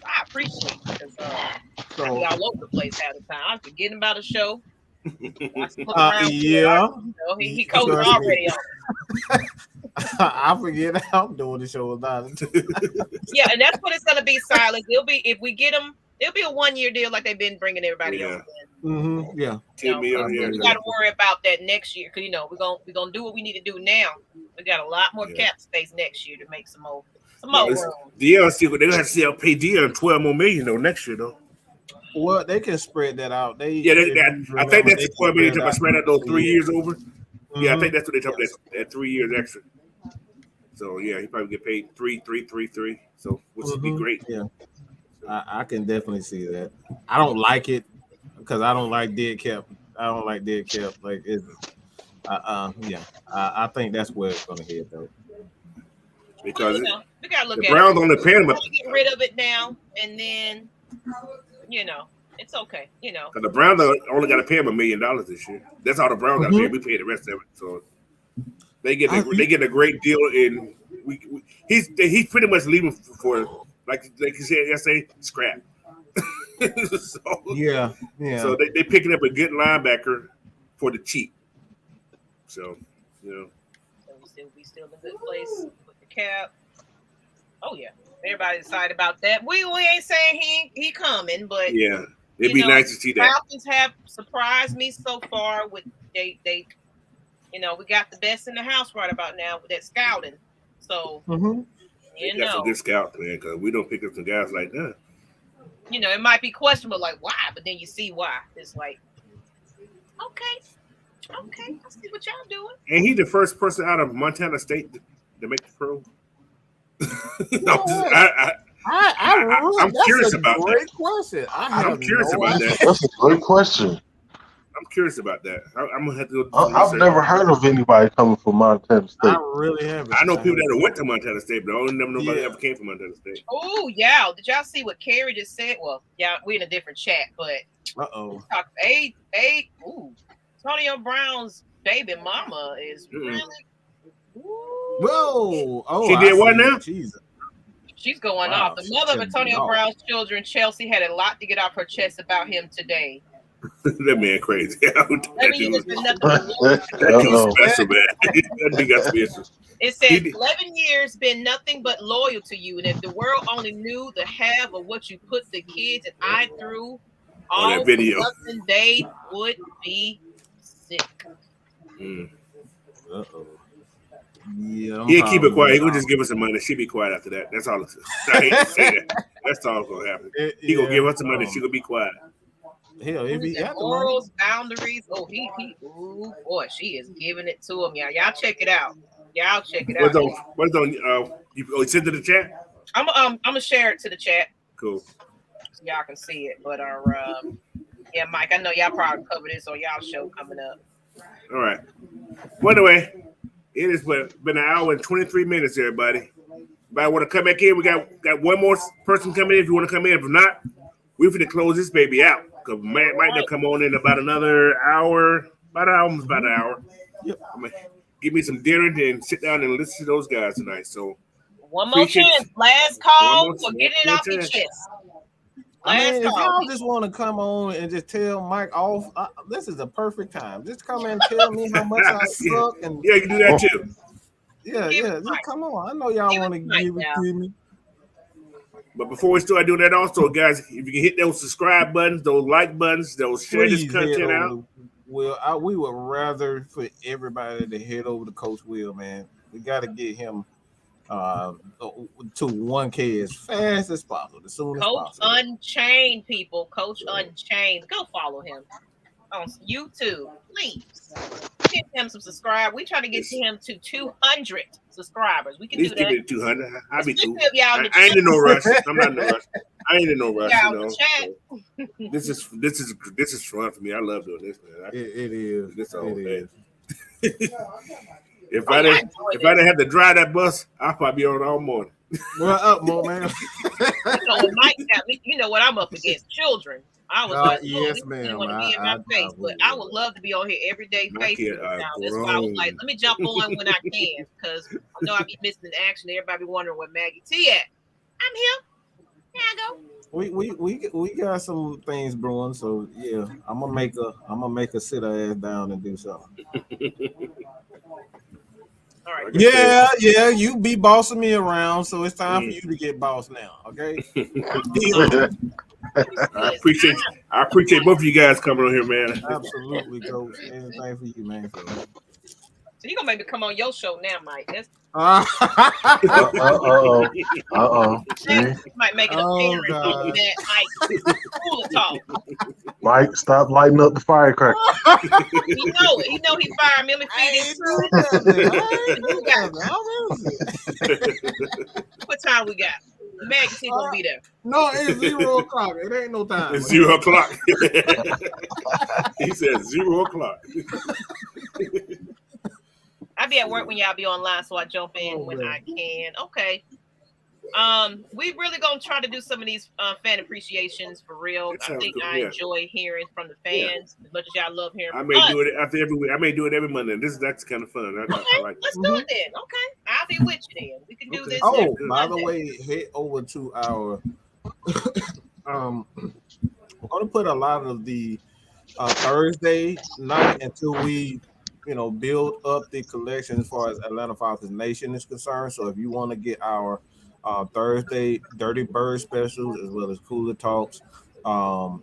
I appreciate it because I be So all over the place half the time. I'm forgetting about a show. I look around here. yeah, He coached trust me. already on it. I forget I'm doing the show about it. Yeah, and that's what it's gonna be, Silas. It'll be if we get them. It'll be a 1-year deal like they've been bringing everybody Yeah. on. Yeah. You know, $10 million, we yeah. got to worry about that next year because we're gonna do what we need to do now. We got a lot more cap space next year to make some more room. Dion, see what they're gonna have to see. I'll pay Dion $12 more million though next year though. Well, they can spread that out. I think that's the $12 million to spread out those 3 years over. Mm-hmm. Yeah, I think that's what they talk about. That 3 years extra. So yeah, he probably get paid three. So which would be great. Yeah, I can definitely see that. I don't like it because I don't like dead cap. Like it's I think that's where it's gonna head though. Because we gotta look the at Browns it. only paying him. Get rid of it now, and then it's okay. Because the Browns only got to pay him $1 million this year. That's all the Browns got to pay. We pay the rest of it. So they get a great deal. And he's pretty much leaving for like you said yesterday, scrap. So yeah. So they picking up a good linebacker for the cheap. So So we still in a good place with the cap. Oh yeah, everybody's excited about that. We ain't saying he coming, but yeah, it'd be nice to see that. Falcons have surprised me so far with they we got the best in the house right about now with that scouting. So That's a good scout, man, because we don't pick up some guys like that. It might be questionable, like why, but then you see why. It's like, okay, I see what y'all doing. And he's the first person out of Montana State to make the pro. I'm curious about that. Great question. I'm curious about that. That's a great question. I'm curious about that. I'm gonna have to go. I've never heard of anybody coming from Montana State. I really haven't. I know people that went to Montana State, but I don't never know nobody ever came from Montana State. Oh yeah, did y'all see what Carrie just said? Well, yeah, we're in a different chat, but Antonio Brown's baby mama is really. Whoa! Oh, she did what now? Jesus. She's going off. The mother of Antonio Brown's children, Chelsea, had a lot to get off her chest about him today. That man crazy. That special, man. That nigga got special. It says 11 years been nothing but loyal to you, and if the world only knew the half of what you put the kids and I through, all that video, nothing, they would be sick. Yeah, he'll keep it quiet. He would just give us some money. She'll be quiet after that. That's all. I hate to say that. That's all that's gonna happen. He gonna give us some money. She gonna be quiet. Hell, if he morals, boundaries. Oh, ooh, boy, she is giving it to him. Y'all check it out. What's on? You send to the chat. I'm gonna share it to the chat. Cool. So y'all can see it. But yeah, Mike, I know y'all probably cover this on y'all show coming up. All right. Well, anyway, it has been an hour and 23 minutes, everybody. Everybody want to come back in? We got one more person coming in. If you want to come in, if not, we're going to close this baby out. Because might not come on in about another hour. Almost about an hour. Yep. Give me some dinner and sit down and listen to those guys tonight. So one more chance, last call for getting it off your chest. If y'all just want to come on and just tell Mike off, this is the perfect time. Just come and tell me how much I suck. And you can do that too. Yeah. Just come on. I know y'all want to give it to me. But before we start doing that, also, guys, if you can hit those subscribe buttons, those like buttons, those share this content out. Well, we would rather for everybody to head over to Coach Will, man. We got to get him to 1K as fast as possible, as soon as possible. Coach Unchained, people. Coach Unchained. Go follow him on YouTube, please. Get him some subscribe. We try to get him to 200 subscribers. We can do that. Get it 200. I'll be cool. I ain't in no rush. I'm not in no rush. I ain't in no rush. So this is fun for me. I love doing this, man. It is. This all day. If I didn't have to drive that bus, I'd probably be on all morning. What up, Mo, man? Mike got me. You know what I'm up against? Children. I was like, yes, you ma'am. want to be in my face, but I would love to be on here every day My facing kid you now. are That's why I was like, grown. let me jump on when I can, because I know I be missing the action. Everybody be wondering where Maggie T at. I'm here. Here I go. We got some things brewing, so yeah, I'm gonna make her sit her ass down and do something. All right. Like I said, Yeah, you be bossing me around, so it's time for you to get bossed now, okay? I appreciate both of you guys coming on here, man. Absolutely, coach. Anything for you, man. So you gonna make me come on your show now, Mike? That's might make an appearance on that Mike Cooler Talk. Mike, stop lighting up the firecracker. He know it. He know he fired me. Let me feed his What time we got? Maggie T gonna be there. No, it's 0 o'clock. It ain't no time. It's 0 o'clock. He said 0 o'clock. I be at work when y'all be online, so I jump in when I can. Okay. We really gonna try to do some of these fan appreciations for real. I think I enjoy hearing from the fans as much as y'all love hearing. I may do it after every week. I may do it every Monday. That's kind of fun. I like let's do it then. Okay, I'll be with you then. We can do this. Oh, by the way, head over to our. We're gonna put a lot of the Thursday night until we, build up the collection as far as Atlanta Falcons Nation is concerned. So if you want to get our Thursday Dirty Bird specials as well as Cooler Talks, what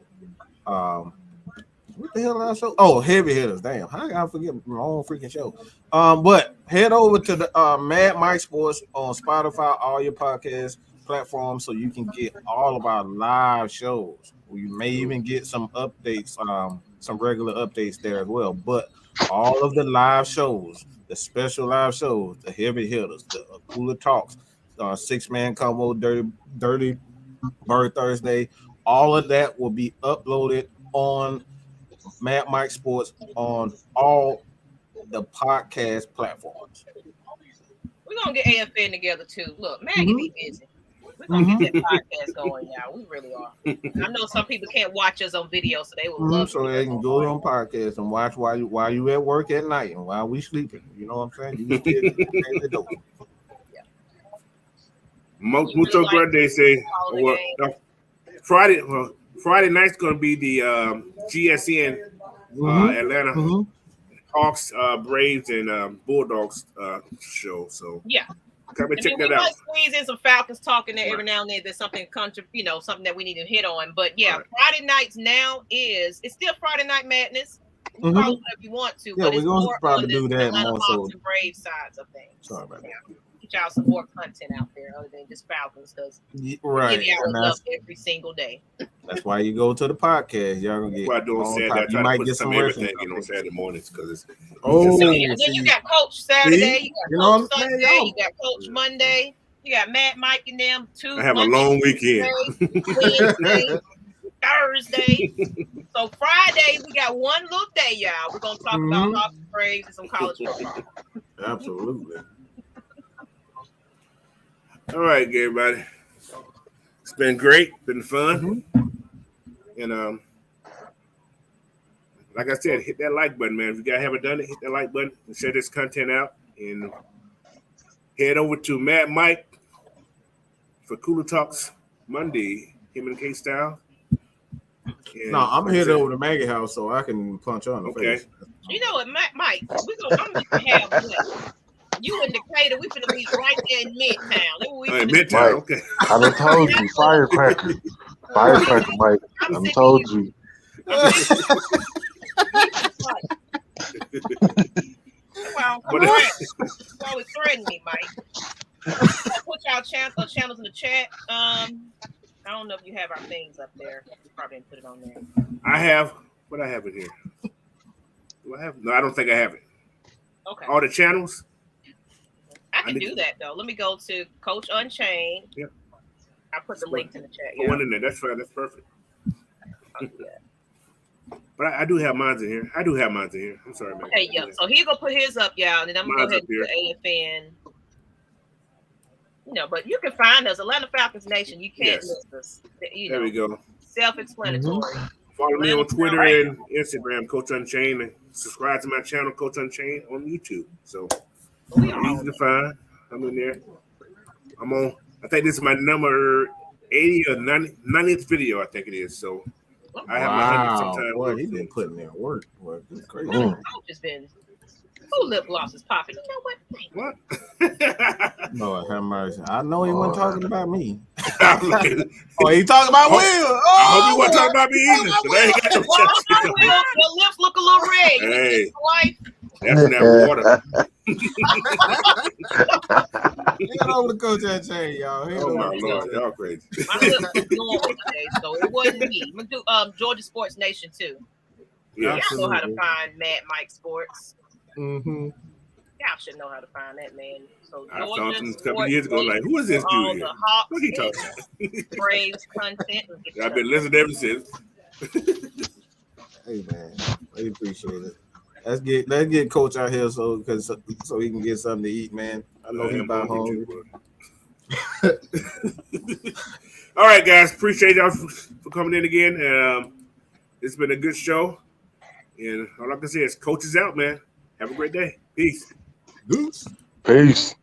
the hell did I show? Oh, Heavy Hitters. Damn, how did I forget my own freaking show? But head over to the Mad Mike Sports on Spotify, all your podcast platforms, so you can get all of our live shows. We may even get some updates, some regular updates there as well. But all of the live shows, the special live shows, the Heavy Hitters, the Cooler Talks, 6-man combo, Dirty Bird Thursday, all of that will be uploaded on Mad Mike Sports on all the podcast platforms. We're gonna get AFN together too. Look, Maggie be busy. We're gonna get that podcast going, y'all. We really are. I know some people can't watch us on video, so they will love so they can go on podcast and watch while you at work at night and while we sleeping. You know what I'm saying? You can still Mucho Grande say Friday night's gonna be the GSN Atlanta Hawks, Braves, and Bulldogs show. So yeah, come and check that out. out. Squeeze in some Falcons talking there every now and then. There's something something that we need to hit on. But yeah, Friday nights now it's still Friday Night Madness. You can call it whatever you want to, but it's more on the Atlanta Hawks and Braves sides of things. Sorry about that. Get y'all some more content out there other than just Falcons, because give y'all love every single day. That's why you go to the podcast. Y'all gonna get. You might get some everything on Saturday mornings because it's. Then you got Coach Saturday, you got Coach Sunday, you got Coach Monday, you got Matt, Mike, and them too. I have a long weekend. Wednesday, Thursday. So Friday we got one little day, y'all. We're gonna talk about Hawks and Braves and some college football. Absolutely. All right, everybody. It's been great, been fun, and like I said, hit that like button, man. If you guys haven't done it, hit that like button and share this content out, and head over to Mad Mike for Cooler Talks Monday. Him and K Style. No, I'm headed over to Maggie house so I can punch on the face. You know what, Mike? I'm gonna have what? You in Decatur, we finna be right there in Midtown. Midtown, okay. I done told you, firecracker, Mike. I done told you. Well, you always threaten me, Mike. Put y'all channels in the chat. I don't know if you have our things up there. You probably didn't put it on there. I have. What I have it here? Do I have? No, I don't think I have it. Okay. All the channels. I can do that though. Let me go to Coach Unchained. Yep. I put the links in the chat. Put one in there. That's fine. That's perfect. But I do have mine in here. I'm sorry, man. Okay, yeah. So he gonna put his up, y'all, and then I'm gonna go ahead and do the AFN. but you can find us, Atlanta Falcons Nation. You can't Yes. miss us. There we go. Self-explanatory. Follow me on Twitter Right. and Instagram, Coach Unchained, and subscribe to my channel, Coach Unchained, on YouTube. So easy to find. I'm in there. I'm on. I think this is my number 80 or 90th video. I think it is. So I have my 100 sometime. Boy, he been putting in work. Boy, it's crazy. Coach has been. Who lip gloss is popping? You know what? Lord have mercy. I know he wasn't talking about me. Oh, he talking about Will. I hope he wasn't talking about me either. So they ain't got no chance. Your lips look a little red. Hey, wife. that's from that water. Get over to Coach Unchained, y'all. Oh my Lord, y'all crazy. My lips was normal today, so it wasn't me. I'm gonna do Georgia Sports Nation too. Yeah, y'all know how to find Mad Mike Sports. Mm-hmm. Y'all should know how to find that man. So I found him a couple years ago. Like, who is this dude here? What he talking about? Braves content. I've been listening ever since. Hey man, we appreciate it. Let's get Coach out here so he can get something to eat, man. I know he's about hungry. All right, guys. Appreciate y'all for coming in again. It's been a good show. And all I can say is Coach is out, man. Have a great day. Peace. Peace.